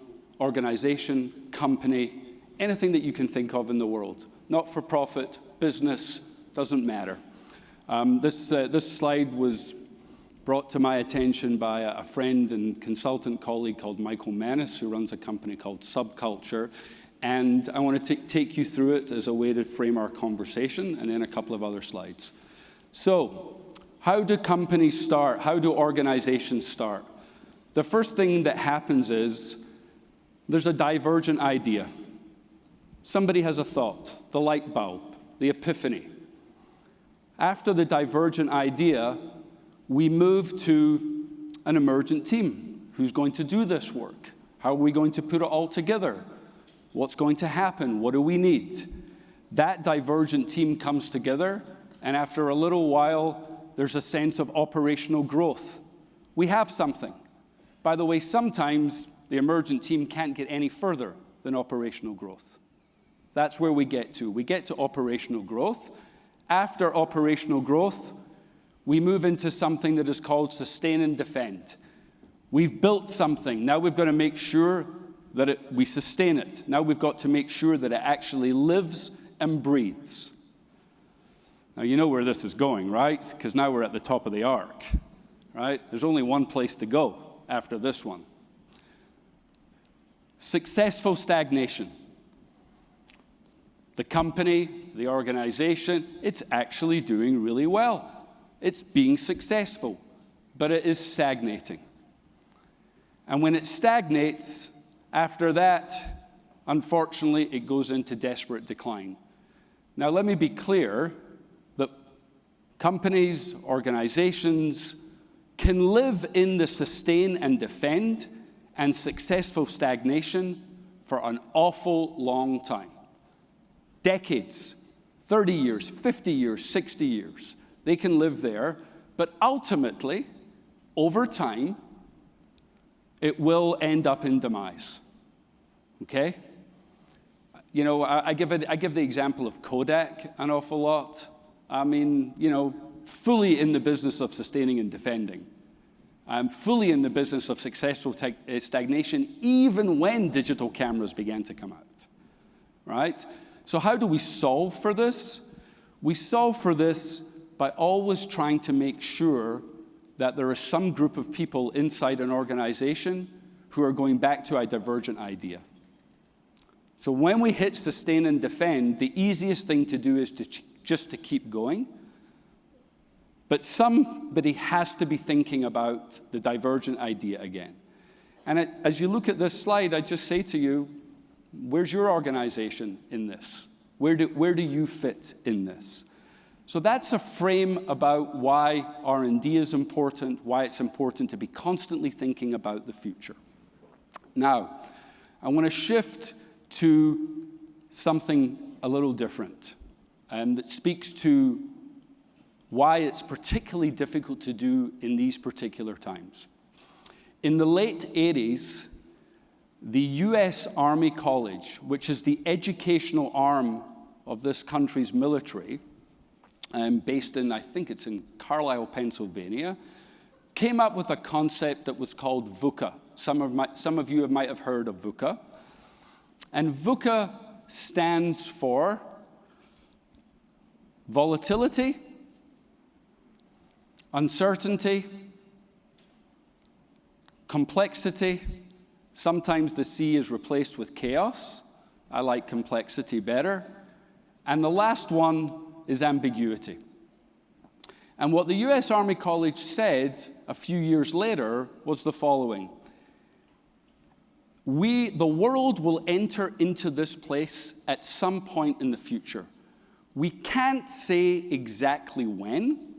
company, anything that you can think of in the world. Not-for-profit, business, doesn't matter. This slide was brought to my attention by a friend and consultant colleague called Michael Manis, who runs a company called Subculture. And I want to take you through it as a way to frame our conversation, and then a couple of other slides. So, how do companies start? How do organizations start? The first thing that happens is there's a divergent idea. Somebody has a thought, the light bulb, the epiphany. After the divergent idea, we move to an emergent team. Who's going to do this work? How are we going to put it all together? What's going to happen? What do we need? That divergent team comes together, and after a little while, there's a sense of operational growth. We have something. By the way, sometimes the emergent team can't get any further than operational growth. That's where we get to. We get to operational growth. After operational growth, we move into something that is called sustain and defend. We've built something. Now we've got to make sure that we sustain it. Now we've got to make sure that it actually lives and breathes. Now you know where this is going, right? Because now we're at the top of the arc, right? There's only one place to go after this one. Successful stagnation. The company, the organization, it's actually doing really well. It's being successful, but it is stagnating. And when it stagnates, after that, unfortunately, it goes into desperate decline. Now, let me be clear that companies, organizations can live in the sustain and defend and successful stagnation for an awful long time. Decades, 30 years, 50 years, 60 years. They can live there, but ultimately, over time, it will end up in demise. Okay? You know, I give the example of Kodak an awful lot. I mean, fully in the business of sustaining and defending. I'm fully in the business of successful stagnation, even when digital cameras began to come out, right? So how do we solve for this? We solve for this by always trying to make sure that there is some group of people inside an organization who are going back to a divergent idea. So when we hit sustain and defend, the easiest thing to do is just to keep going. But somebody has to be thinking about the divergent idea again. And as you look at this slide, I just say to you, where's your organization in this? Where do you fit in this? So that's a frame about why R&D is important, why it's important to be constantly thinking about the future. Now, I want to shift to something a little different, that speaks to why it's particularly difficult to do in these particular times. In the late 80s, the US Army College, which is the educational arm of this country's military, based in, I think it's in Carlisle, Pennsylvania, came up with a concept that was called VUCA. Some of you might have heard of VUCA. And VUCA stands for volatility, uncertainty, complexity. Sometimes the C is replaced with chaos. I like complexity better. And the last one is ambiguity. And what the US Army College said a few years later was the following. The world will enter into this place at some point in the future. We can't say exactly when,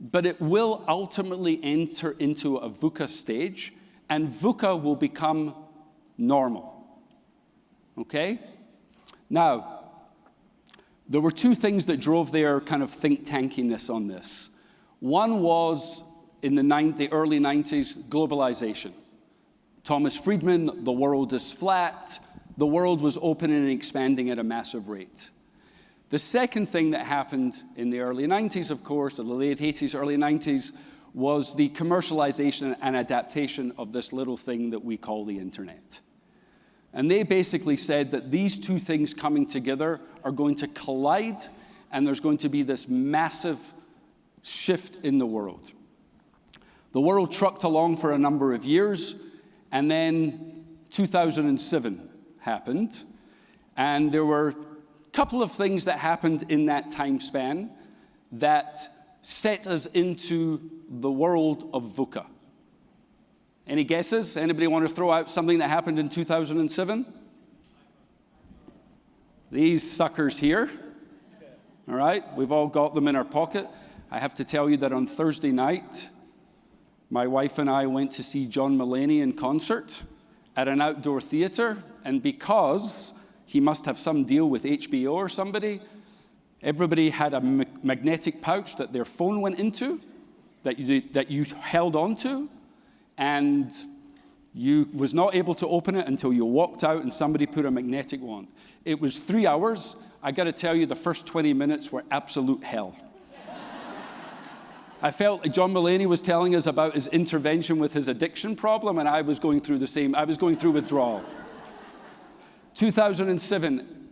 but it will ultimately enter into a VUCA stage, and VUCA will become normal. Okay? Now, there were two things that drove their kind of think tankiness on this. One was, in the early 90s, globalization. Thomas Friedman, the world is flat. The world was opening and expanding at a massive rate. The second thing that happened in the early 90s, of course, or the late 80s, early 90s, was the commercialization and adaptation of this little thing that we call the internet. And they basically said that these two things coming together are going to collide, and there's going to be this massive shift in the world. The world trucked along for a number of years, and then 2007 happened, and there were a couple of things that happened in that time span that set us into the world of VUCA. Any guesses? Anybody want to throw out something that happened in 2007? These suckers here. All right, we've all got them in our pocket. I have to tell you that on Thursday night, my wife and I went to see John Mulaney in concert at an outdoor theater, and because he must have some deal with HBO or somebody, everybody had a magnetic pouch that their phone went into, that you held onto, and you was not able to open it until you walked out and somebody put a magnetic one. It was 3 hours. I got to tell you, the first 20 minutes were absolute hell. I felt like John Mulaney was telling us about his intervention with his addiction problem, and I was going through the same. I was going through withdrawal. 2007,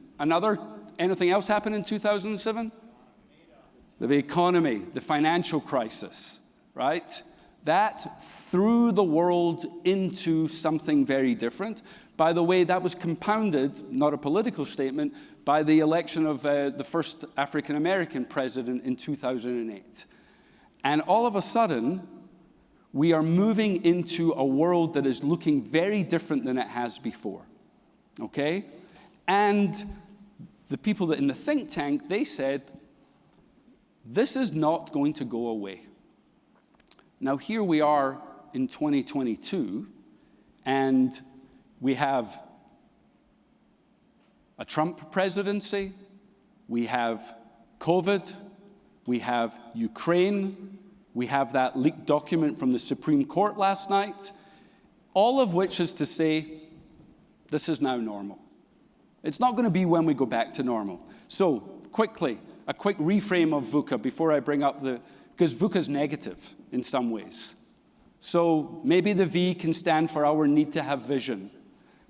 anything else happened in 2007? The economy, the financial crisis, right? That threw the world into something very different. By the way, that was compounded, not a political statement, by the election of the first African-American president in 2008. And all of a sudden, we are moving into a world that is looking very different than it has before, okay? And the people that in the think tank, they said, this is not going to go away. Now, here we are in 2022, and we have a Trump presidency, we have COVID, we have Ukraine, we have that leaked document from the Supreme Court last night, all of which is to say, this is now normal. It's not going to be when we go back to normal. So, quickly, a quick reframe of VUCA before I bring up because VUCA is negative in some ways. So maybe the V can stand for our need to have vision.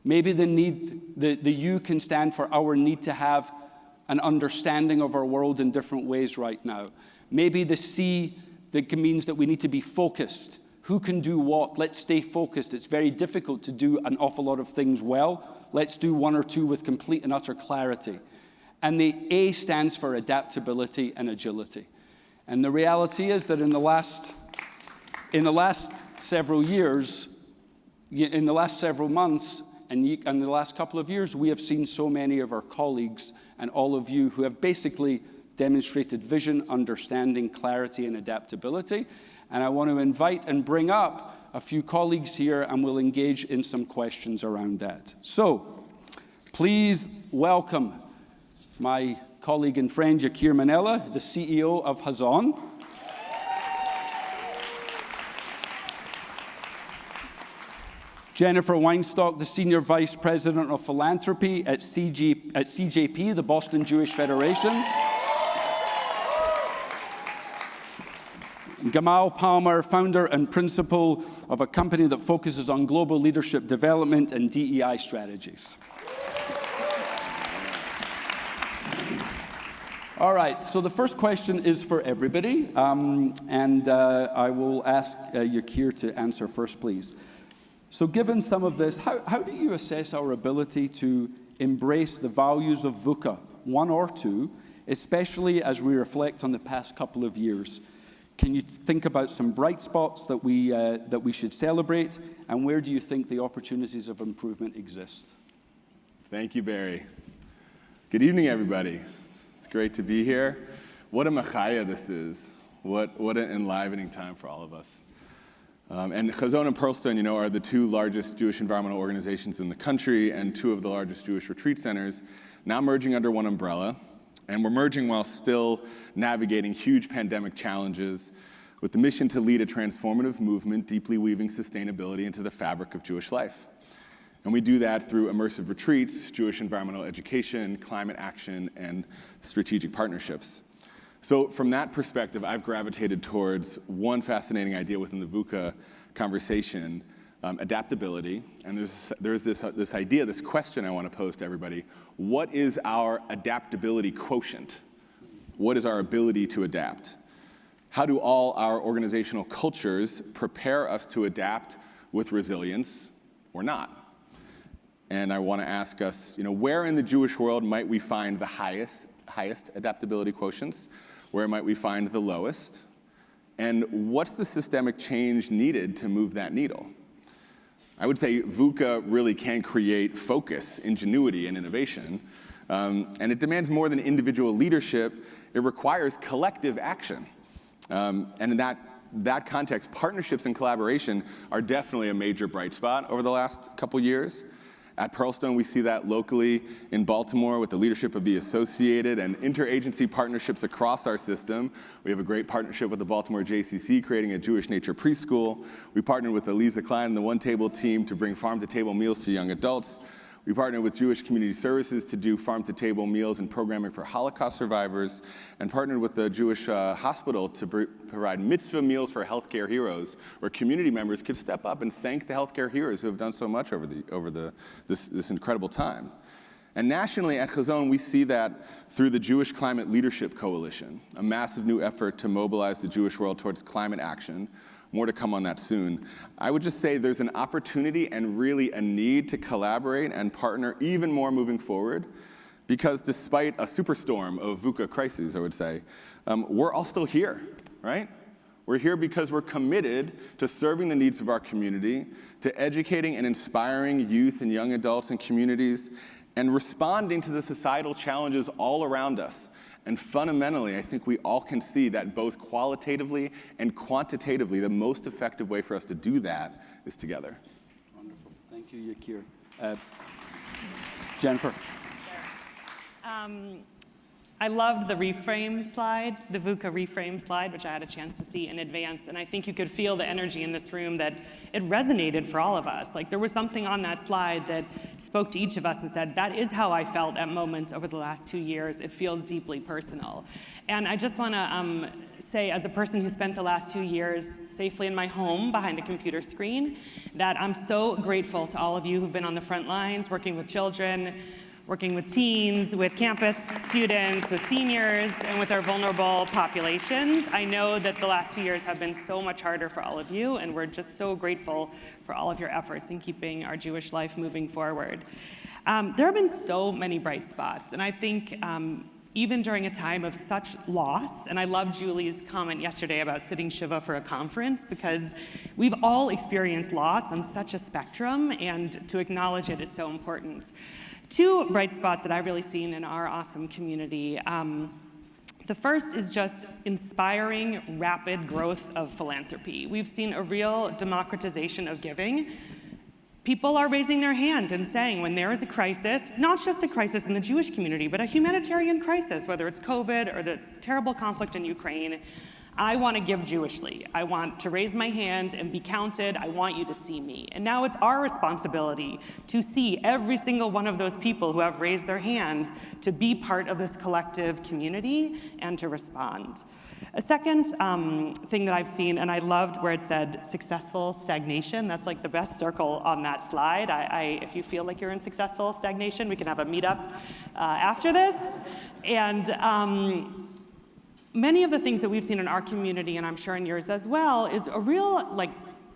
Maybe the U can stand for our need to have an understanding of our world in different ways right now. Maybe the C that means that we need to be focused. Who can do what? Let's stay focused. It's very difficult to do an awful lot of things well. Let's do one or two with complete and utter clarity. And the A stands for adaptability and agility. And the reality is that in the last several years, in the last several months, and in the last couple of years, we have seen so many of our colleagues and all of you who have basically demonstrated vision, understanding, clarity, and adaptability. And I want to invite and bring up a few colleagues here, and we'll engage in some questions around that. So, please welcome my colleague and friend, Yakir Manella, the CEO of Hazon. Jennifer Weinstock, the Senior Vice President of Philanthropy at CJP, the Boston Jewish Federation. Kamal Palmer, founder and principal of a company that focuses on global leadership development and DEI strategies. All right, so the first question is for everybody, and I will ask Yakir to answer first, please. So given some of this, how do you assess our ability to embrace the values of VUCA, 1 or 2, especially as we reflect on the past couple of years? Can you think about some bright spots that we should celebrate, and where do you think the opportunities of improvement exist? Thank you, Barry. Good evening, everybody. It's great to be here. What a machaya this is. What an enlivening time for all of us. And Hazon and Pearlstone, are the 2 largest Jewish environmental organizations in the country and 2 of the largest Jewish retreat centers, now merging under one umbrella. And we're merging while still navigating huge pandemic challenges with the mission to lead a transformative movement, deeply weaving sustainability into the fabric of Jewish life. And we do that through immersive retreats, Jewish environmental education, climate action, and strategic partnerships. So from that perspective, I've gravitated towards one fascinating idea within the VUCA conversation, adaptability. And there's this idea, this question I want to pose to everybody. What is our adaptability quotient? What is our ability to adapt? How do all our organizational cultures prepare us to adapt with resilience or not? And I want to ask us, where in the Jewish world might we find the highest adaptability quotients? Where might we find the lowest? And what's the systemic change needed to move that needle? I would say VUCA really can create focus, ingenuity, and innovation. And it demands more than individual leadership. It requires collective action. And in that context, partnerships and collaboration are definitely a major bright spot over the last couple years. At Pearlstone, we see that locally in Baltimore with the leadership of the Associated and interagency partnerships across our system. We have a great partnership with the Baltimore JCC, creating a Jewish nature preschool. We partnered with Eliza Klein and the One Table team to bring farm-to-table meals to young adults. We partnered with Jewish Community Services to do farm-to-table meals and programming for Holocaust survivors, and partnered with the Jewish hospital to provide mitzvah meals for healthcare heroes, where community members could step up and thank the healthcare heroes who have done so much over this incredible time. And nationally at Hazon, we see that through the Jewish Climate Leadership Coalition, a massive new effort to mobilize the Jewish world towards climate action. More to come on that soon. I would just say there's an opportunity and really a need to collaborate and partner even more moving forward, because despite a superstorm of VUCA crises, I would say, we're all still here, right? We're here because we're committed to serving the needs of our community, to educating and inspiring youth and young adults and communities, and responding to the societal challenges all around us. And fundamentally, I think we all can see that both qualitatively and quantitatively, the most effective way for us to do that is together. Wonderful. Thank you, Yakir. Jennifer. Sure. I loved the reframe slide, the VUCA reframe slide, which I had a chance to see in advance. And I think you could feel the energy in this room that it resonated for all of us. Like there was something on that slide that spoke to each of us and said, that is how I felt at moments over the last 2 years. It feels deeply personal. And I just want to say, as a person who spent the last 2 years safely in my home behind a computer screen, that I'm so grateful to all of you who've been on the front lines, working with children, working with teens, with campus students, with seniors, and with our vulnerable populations. I know that the last 2 years have been so much harder for all of you, and we're just so grateful for all of your efforts in keeping our Jewish life moving forward. There have been so many bright spots, and I think even during a time of such loss, and I love Julie's comment yesterday about sitting Shiva for a conference, because we've all experienced loss on such a spectrum, and to acknowledge it is so important. Two bright spots that I've really seen in our awesome community. The first is just inspiring rapid growth of philanthropy. We've seen a real democratization of giving. People are raising their hand and saying when there is a crisis, not just a crisis in the Jewish community, but a humanitarian crisis, whether it's COVID or the terrible conflict in Ukraine, I want to give Jewishly. I want to raise my hand and be counted. I want you to see me. And now it's our responsibility to see every single one of those people who have raised their hand to be part of this collective community and to respond. A second thing that I've seen, and I loved where it said successful stagnation. That's like the best circle on that slide. If you feel like you're in successful stagnation, we can have a meetup after this. And many of the things that we've seen in our community, and I'm sure in yours as well, is a real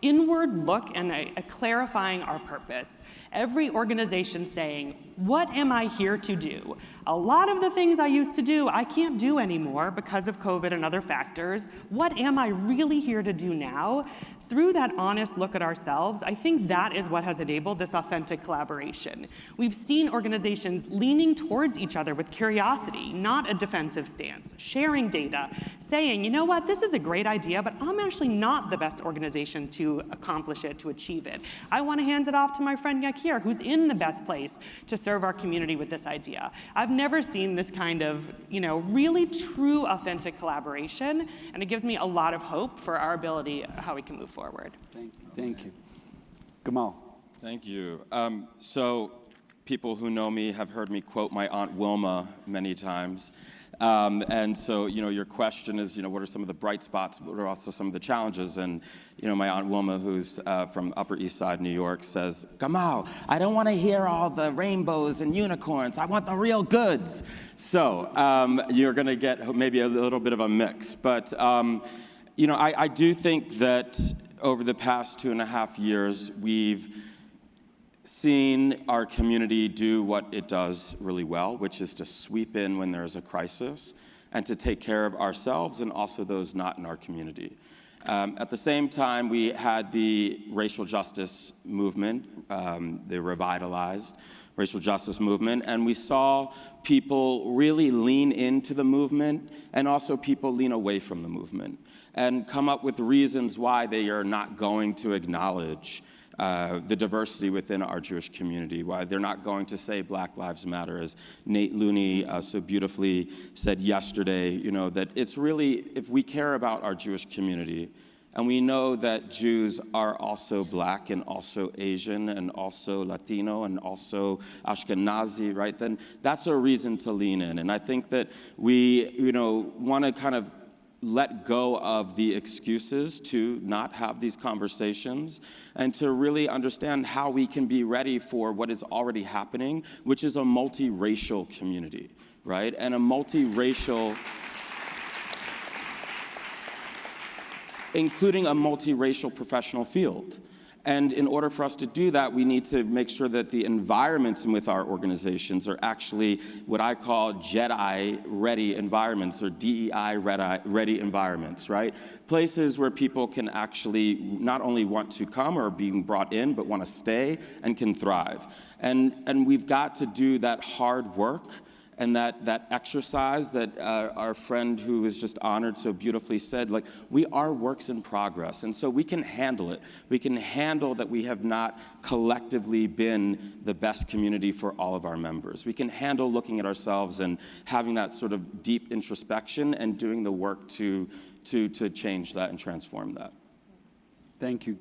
inward look and a clarifying our purpose. Every organization saying, what am I here to do? A lot of the things I used to do, I can't do anymore because of COVID and other factors. What am I really here to do now? Through that honest look at ourselves, I think that is what has enabled this authentic collaboration. We've seen organizations leaning towards each other with curiosity, not a defensive stance, sharing data, saying, you know what, this is a great idea, but I'm actually not the best organization to accomplish it, to achieve it. I want to hand it off to my friend Gadeer, who's in the best place to serve our community with this idea. I've never seen this kind of, really true, authentic collaboration, and it gives me a lot of hope for our ability, how we can move forward. Thank you. Kamal. Thank you. So people who know me have heard me quote my Aunt Wilma many times. And so, your question is, what are some of the bright spots? What are also some of the challenges? And, my Aunt Wilma, who's from Upper East Side, New York, says, Kamal, I don't want to hear all the rainbows and unicorns. I want the real goods. So you're going to get maybe a little bit of a mix. But, I do think that over the past 2.5 years, we've seen our community do what it does really well, which is to sweep in when there's a crisis and to take care of ourselves and also those not in our community. At the same time, we had the racial justice movement, the revitalized racial justice movement, and we saw people really lean into the movement and also people lean away from the movement and come up with reasons why they are not going to acknowledge the diversity within our Jewish community, why they're not going to say Black Lives Matter, as Nate Looney so beautifully said yesterday, that it's really, if we care about our Jewish community, and we know that Jews are also Black and also Asian and also Latino and also Ashkenazi, right, then that's a reason to lean in. And I think that we, want to kind of let go of the excuses to not have these conversations and to really understand how we can be ready for what is already happening, which is a multiracial community, right? And a multiracial, including a multiracial professional field. And in order for us to do that, we need to make sure that the environments with our organizations are actually what I call JEDI-ready environments or DEI-ready environments, right? Places where people can actually not only want to come or being brought in, but want to stay and can thrive. And we've got to do that hard work and that exercise that our friend who was just honored so beautifully said, we are works in progress, and so we can handle it. We can handle that we have not collectively been the best community for all of our members. We can handle looking at ourselves and having that sort of deep introspection and doing the work to change that and transform that. Thank you,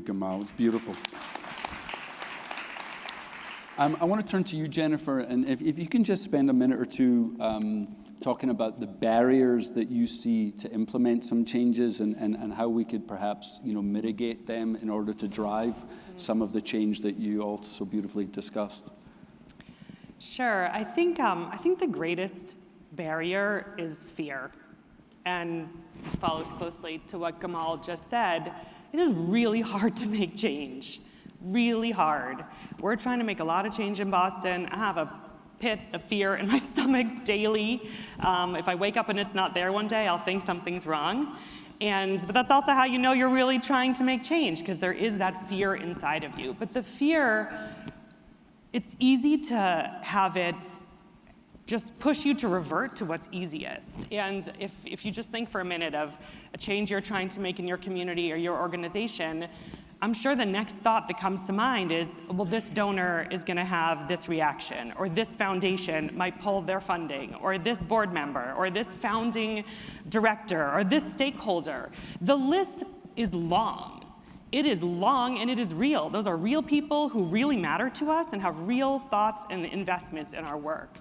Kamal. It's beautiful. I want to turn to you, Jennifer, and if you can just spend a minute or two talking about the barriers that you see to implement some changes and how we could perhaps mitigate them in order to drive some of the change that you all so beautifully discussed. Sure. I think the greatest barrier is fear, and follows closely to what Kamal just said. It is really hard to make change. Really hard. We're trying to make a lot of change in Boston. I have a pit of fear in my stomach daily. If I wake up and it's not there one day, I'll think something's wrong. But that's also how you know you're really trying to make change, because there is that fear inside of you. But the fear, it's easy to have it just push you to revert to what's easiest. And if you just think for a minute of a change you're trying to make in your community or your organization, I'm sure the next thought that comes to mind is, well, this donor is going to have this reaction, or this foundation might pull their funding, or this board member, or this founding director, or this stakeholder. The list is long. It is long and it is real. Those are real people who really matter to us and have real thoughts and investments in our work.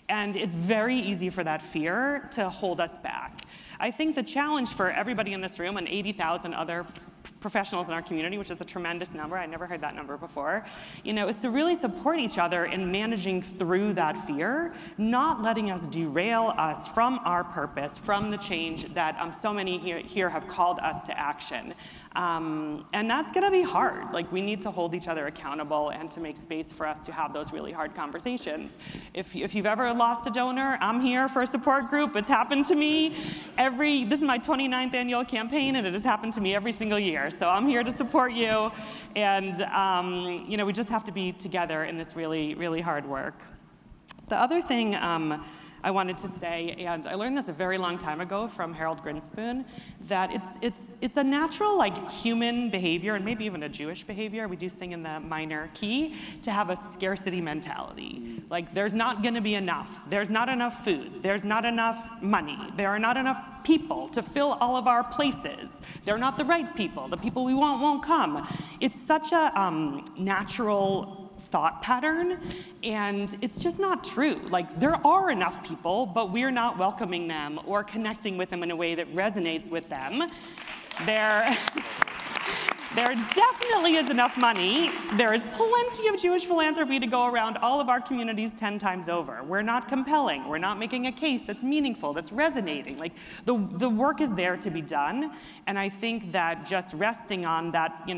And it's very easy for that fear to hold us back. I think the challenge for everybody in this room and 80,000 other professionals in our community, which is a tremendous number, I never heard that number before, is to really support each other in managing through that fear, not letting us derail us from our purpose, from the change that so many here have called us to action. And that's gonna be hard. Like, we need to hold each other accountable and to make space for us to have those really hard conversations. If you've ever lost a donor, I'm here for a support group. It's happened to me this is my 29th annual campaign, and it has happened to me every single year. So I'm here to support you, and we just have to be together in this really, really hard work. The other thing I wanted to say, and I learned this a very long time ago from Harold Grinspoon, that it's a natural, like, human behavior, and maybe even a Jewish behavior, we do sing in the minor key, to have a scarcity mentality. Like, there's not gonna be enough. There's not enough food. There's not enough money. There are not enough people to fill all of our places. They're not the right people. The people we want won't come. It's such a natural thought pattern, and it's just not true. Like, there are enough people, but we're not welcoming them or connecting with them in a way that resonates with them. There definitely is enough money. There is plenty of Jewish philanthropy to go around all of our communities 10 times over. We're not compelling. We're not making a case that's meaningful, that's resonating. Like, the work is there to be done, and I think that just resting on that,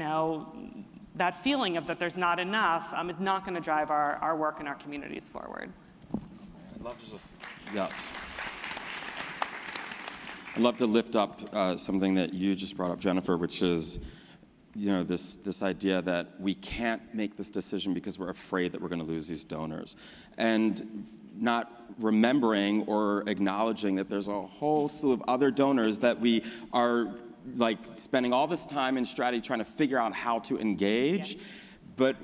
that feeling of that there's not enough is not going to drive our work and our communities forward. I'd love to yes. I'd love to lift up something that you just brought up, Jennifer, which is, this idea that we can't make this decision because we're afraid that we're going to lose these donors. And not remembering or acknowledging that there's a whole slew of other donors that we are spending all this time and strategy trying to figure out how to engage, yes. But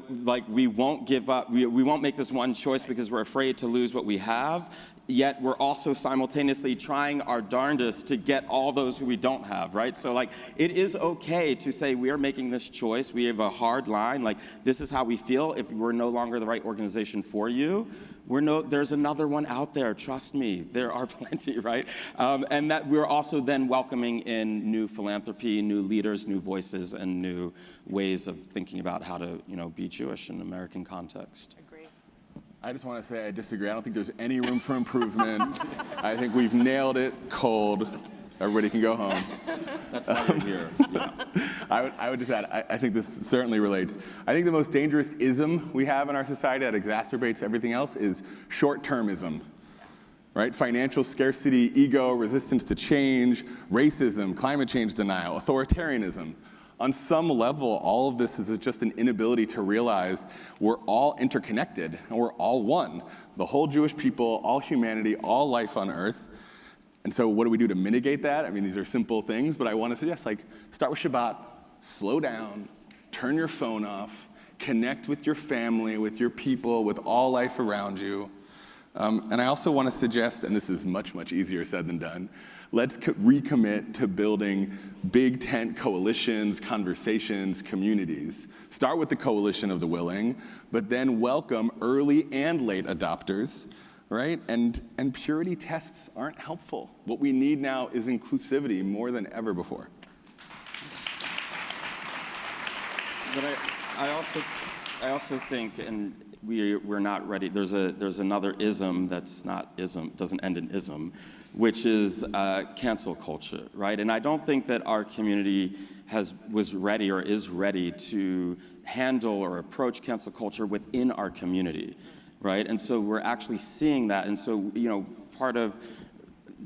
we won't give up. We won't make this one choice because we're afraid to lose what we have. Yet we're also simultaneously trying our darndest to get all those who we don't have, right? So it is okay to say we are making this choice. We have a hard line. This is how we feel. If we're no longer the right organization for you, there's another one out there. Trust me, there are plenty, right? And that we're also then welcoming in new philanthropy, new leaders, new voices, and new ways of thinking about how to, be Jewish in an American context. I just want to say I disagree. I don't think there's any room for improvement. I think we've nailed it cold. Everybody can go home. That's why you're here. Yeah. I would just add, I think this certainly relates. I think the most dangerous ism we have in our society that exacerbates everything else is short-termism. Right? Financial scarcity, ego, resistance to change, racism, climate change denial, authoritarianism. On some level, all of this is just an inability to realize we're all interconnected and we're all one. The whole Jewish people, all humanity, all life on earth. And so what do we do to mitigate that? I mean, these are simple things, but I want to suggest, start with Shabbat, slow down, turn your phone off, connect with your family, with your people, with all life around you. And I also want to suggest, and this is much, much easier said than done, let's recommit to building big tent coalitions, conversations, communities. Start with the coalition of the willing, but then welcome early and late adopters, right? And purity tests aren't helpful. What we need now is inclusivity more than ever before. But I also think, and we're not ready. There's another ism that's not ism, doesn't end in ism, which is cancel culture, right? And I don't think that our community was ready or is ready to handle or approach cancel culture within our community, right? And so we're actually seeing that. And so,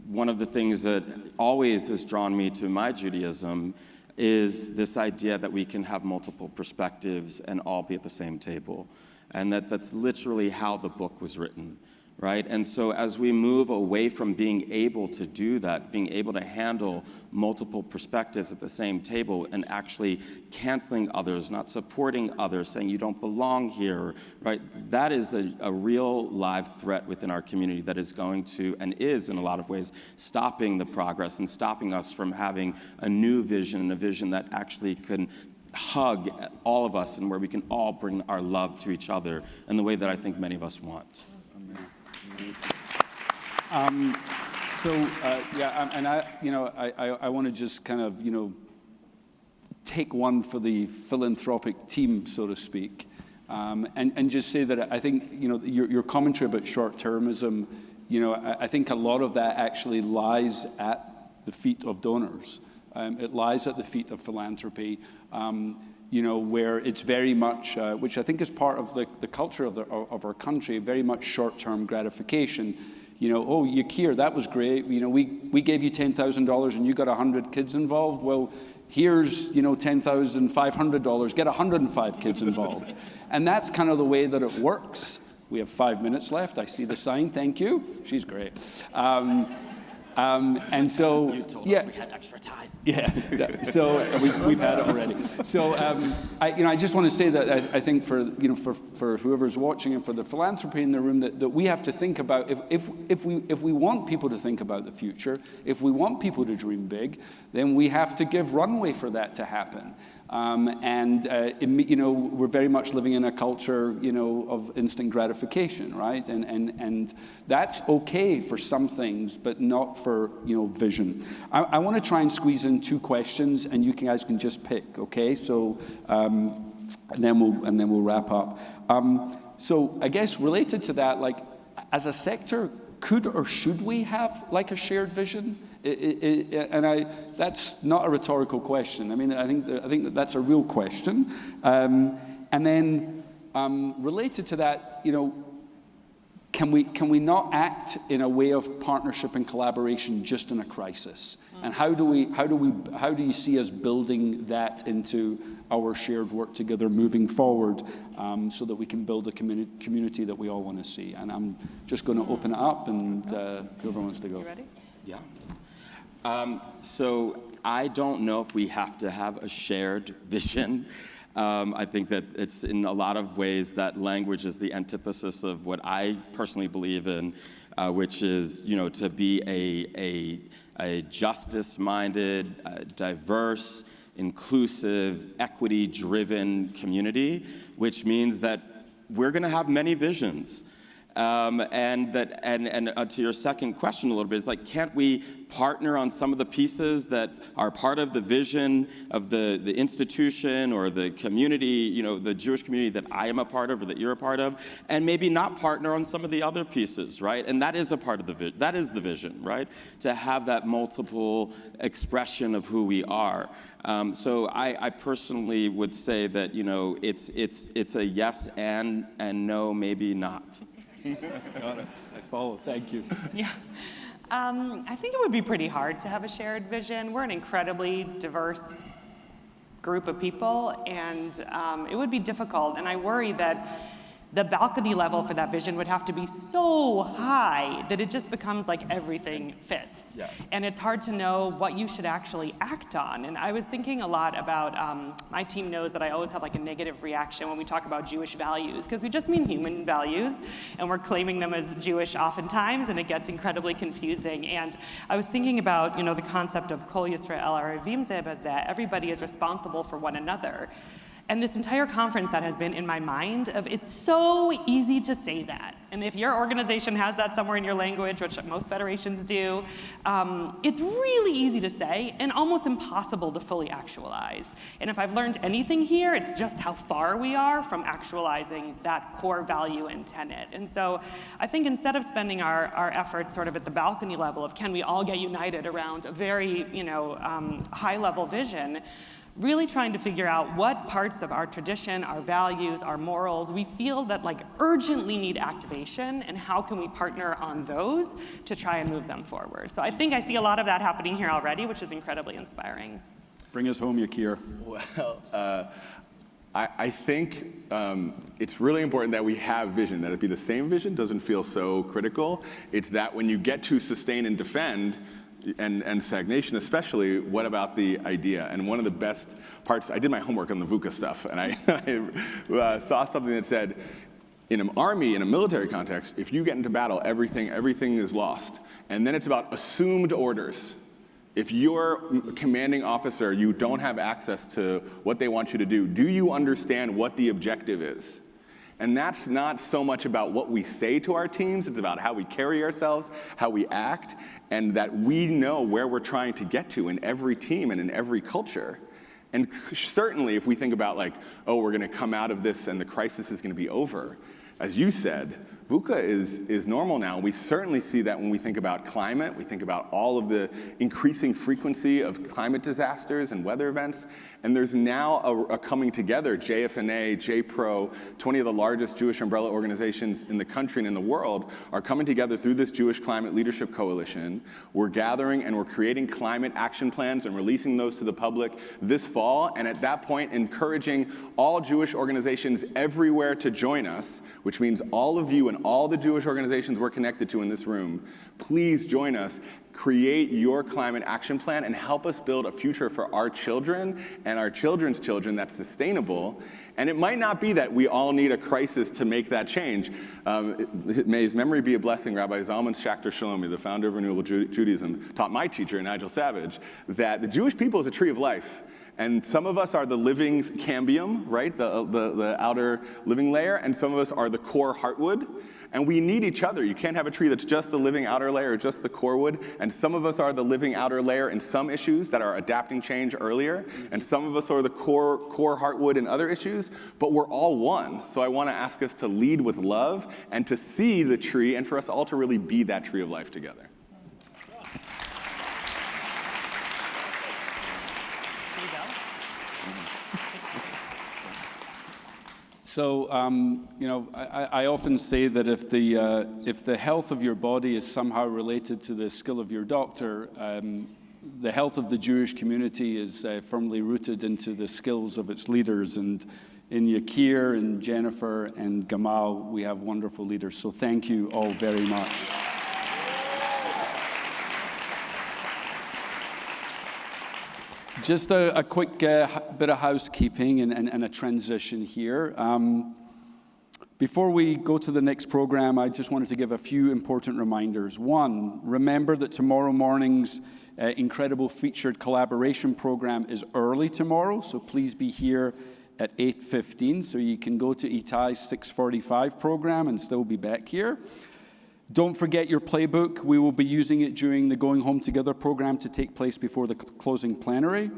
one of the things that always has drawn me to my Judaism is this idea that we can have multiple perspectives and all be at the same table. And that's literally how the book was written, right? And so as we move away from being able to do that, being able to handle multiple perspectives at the same table and actually canceling others, not supporting others, saying you don't belong here, right? That is a real live threat within our community that is going to, and is in a lot of ways, stopping the progress and stopping us from having a new vision, and a vision that actually can hug all of us and where we can all bring our love to each other in the way that I think many of us want. I want to just kind of, take one for the philanthropic team, so to speak, and just say that I think, your commentary about short-termism, I think a lot of that actually lies at the feet of donors. It lies at the feet of philanthropy, where it's very much, which I think is part of the culture of our country, very much short-term gratification. Oh, Yakir, that was great. We gave you $10,000 and you got 100 kids involved. Well, here's, $10,500. Get 105 kids involved. And that's kind of the way that it works. We have 5 minutes left. I see the sign. Thank you. She's great. And so, you told yeah, us we had extra time. Yeah. So we've had it already. So I just want to say that I think for whoever's watching and for the philanthropy in the room that we have to think about if we want people to think about the future, if we want people to dream big, then we have to give runway for that to happen. We're very much living in a culture, of instant gratification, right? And that's okay for some things, but not for, vision. I want to try and squeeze in 2 questions, and you guys can just pick, okay? So, and then we'll wrap up. So I guess related to that, like, as a sector, could or should we have like a shared vision? That's not a rhetorical question. I mean, I think that's a real question. And then related to that, can we not act in a way of partnership and collaboration just in a crisis? And how do you see us building that into our shared work together moving forward, so that we can build a community that we all want to see? And I'm just going to open it up, and whoever wants to go. You ready? Yeah. So I don't know if we have to have a shared vision. I think that it's in a lot of ways that language is the antithesis of what I personally believe in, which is, to be a justice-minded, diverse, inclusive, equity-driven community, which means that we're going to have many visions. And to your second question a little bit, is like, can't we partner on some of the pieces that are part of the vision of the institution or the community, the Jewish community that I am a part of or that you're a part of, and maybe not partner on some of the other pieces, right? And that is a part of that is the vision, right? To have that multiple expression of who we are. So I personally would say that, it's a yes and no, maybe not. Got it. I follow. Thank you. Yeah. I think it would be pretty hard to have a shared vision. We're an incredibly diverse group of people, and it would be difficult. And I worry that the balcony level for that vision would have to be so high that it just becomes like everything fits. Yeah. And it's hard to know what you should actually act on. And I was thinking a lot about, my team knows that I always have like a negative reaction when we talk about Jewish values, because we just mean human values, and we're claiming them as Jewish oftentimes, and it gets incredibly confusing. And I was thinking about, the concept of Kol Yisrael Arevim Zeh B'Zeh, everybody is responsible for one another. And this entire conference that has been in my mind of, it's so easy to say that. And if your organization has that somewhere in your language, which most federations do, it's really easy to say and almost impossible to fully actualize. And if I've learned anything here, it's just how far we are from actualizing that core value and tenet. And so I think instead of spending our efforts sort of at the balcony level of can we all get united around a very, high-level vision, really trying to figure out what parts of our tradition, our values, our morals, we feel that like urgently need activation, and how can we partner on those to try and move them forward. So I think I see a lot of that happening here already, which is incredibly inspiring. Bring us home, Yakir. Well, I think it's really important that we have vision, that it be the same vision doesn't feel so critical. It's that when you get to sustain and defend, and stagnation especially, what about the idea? And one of the best parts, I did my homework on the VUCA stuff, and I saw something that said, in an army, in a military context, if you get into battle, everything is lost. And then it's about assumed orders. If you're a commanding officer, you don't have access to what they want you to do. Do you understand what the objective is? And that's not so much about what we say to our teams, it's about how we carry ourselves, how we act, and that we know where we're trying to get to in every team and in every culture. And certainly if we think about like, oh, we're gonna come out of this and the crisis is gonna be over, as you said, VUCA is normal now. We certainly see that when we think about climate, we think about all of the increasing frequency of climate disasters and weather events. And there's now a coming together, JFNA, JPro, 20 of the largest Jewish umbrella organizations in the country and in the world are coming together through this Jewish Climate Leadership Coalition. We're gathering and we're creating climate action plans and releasing those to the public this fall. And at that point, encouraging all Jewish organizations everywhere to join us, which means all of you and all the Jewish organizations we're connected to in this room, please join us. Create your climate action plan and help us build a future for our children and our children's children that's sustainable. And it might not be that we all need a crisis to make that change. May his memory be a blessing. Rabbi Zalman Schachter Shalomi, the founder of Renewable Judaism, taught my teacher, Nigel Savage, that the Jewish people is a tree of life. And some of us are the living cambium, right, the outer living layer, and some of us are the core heartwood. And we need each other. You can't have a tree that's just the living outer layer or just the core wood. And some of us are the living outer layer in some issues that are adapting change earlier. And some of us are the core heartwood in other issues. But we're all one. So I want to ask us to lead with love and to see the tree and for us all to really be that tree of life together. So, I often say that if the health of your body is somehow related to the skill of your doctor, the health of the Jewish community is firmly rooted into the skills of its leaders. And in Yakir and Jennifer and Gamal, we have wonderful leaders. So thank you all very much. Just a quick bit of housekeeping and a transition here. Before we go to the next program, I just wanted to give a few important reminders. One, remember that tomorrow morning's incredible featured collaboration program is early tomorrow, so please be here at 8:15, so you can go to Itai's 6:45 program and still be back here. Don't forget your playbook. We will be using it during the Going Home Together program to take place before the closing plenary.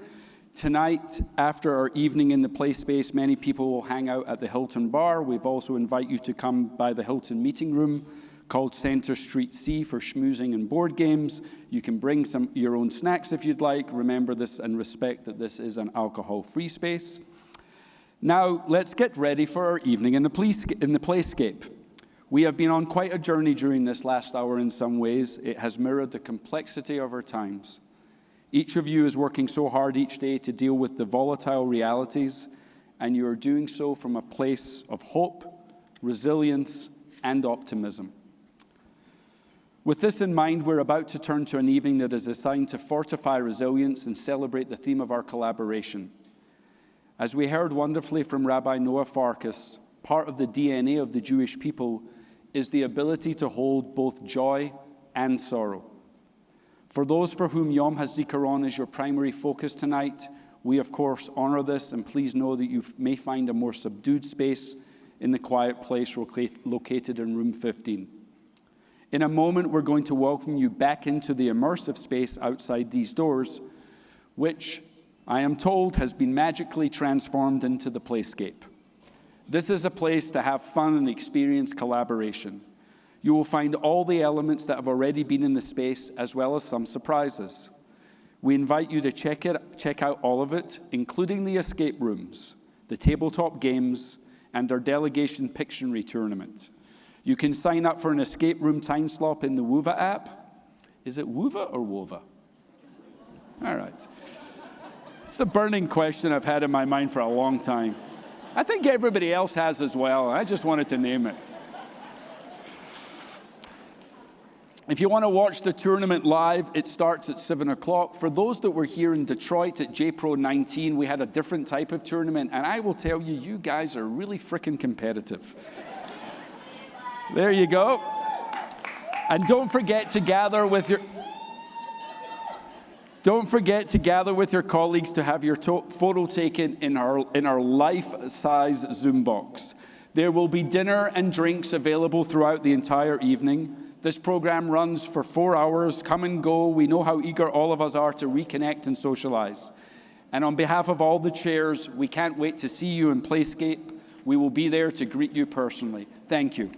Tonight, after our evening in the play space, many people will hang out at the Hilton Bar. We've also invite you to come by the Hilton meeting room called Center Street C for schmoozing and board games. You can bring your own snacks if you'd like. Remember this and respect that this is an alcohol-free space. Now, let's get ready for our evening in the playscape. We have been on quite a journey during this last hour in some ways. It has mirrored the complexity of our times. Each of you is working so hard each day to deal with the volatile realities, and you are doing so from a place of hope, resilience, and optimism. With this in mind, we're about to turn to an evening that is designed to fortify resilience and celebrate the theme of our collaboration. As we heard wonderfully from Rabbi Noah Farkas, part of the DNA of the Jewish people is the ability to hold both joy and sorrow. For those for whom Yom HaZikaron is your primary focus tonight, we of course honor this, and please know that you may find a more subdued space in the quiet place located in room 15. In a moment, we're going to welcome you back into the immersive space outside these doors, which I am told has been magically transformed into the playscape. This is a place to have fun and experience collaboration. You will find all the elements that have already been in the space, as well as some surprises. We invite you to check out all of it, including the escape rooms, the tabletop games, and our delegation Pictionary tournament. You can sign up for an escape room time slot in the Wova app. Is it Wova or Wova? All right. It's a burning question I've had in my mind for a long time. I think everybody else has as well. I just wanted to name it. If you want to watch the tournament live, it starts at 7 o'clock. For those that were here in Detroit at JPro19, we had a different type of tournament, and I will tell you, you guys are really freaking competitive. There you go. And don't forget to gather with your colleagues to have your photo taken in our life-size Zoom box. There will be dinner and drinks available throughout the entire evening. This program runs for 4 hours. Come and go. We know how eager all of us are to reconnect and socialize. And on behalf of all the chairs, we can't wait to see you in Playscape. We will be there to greet you personally. Thank you.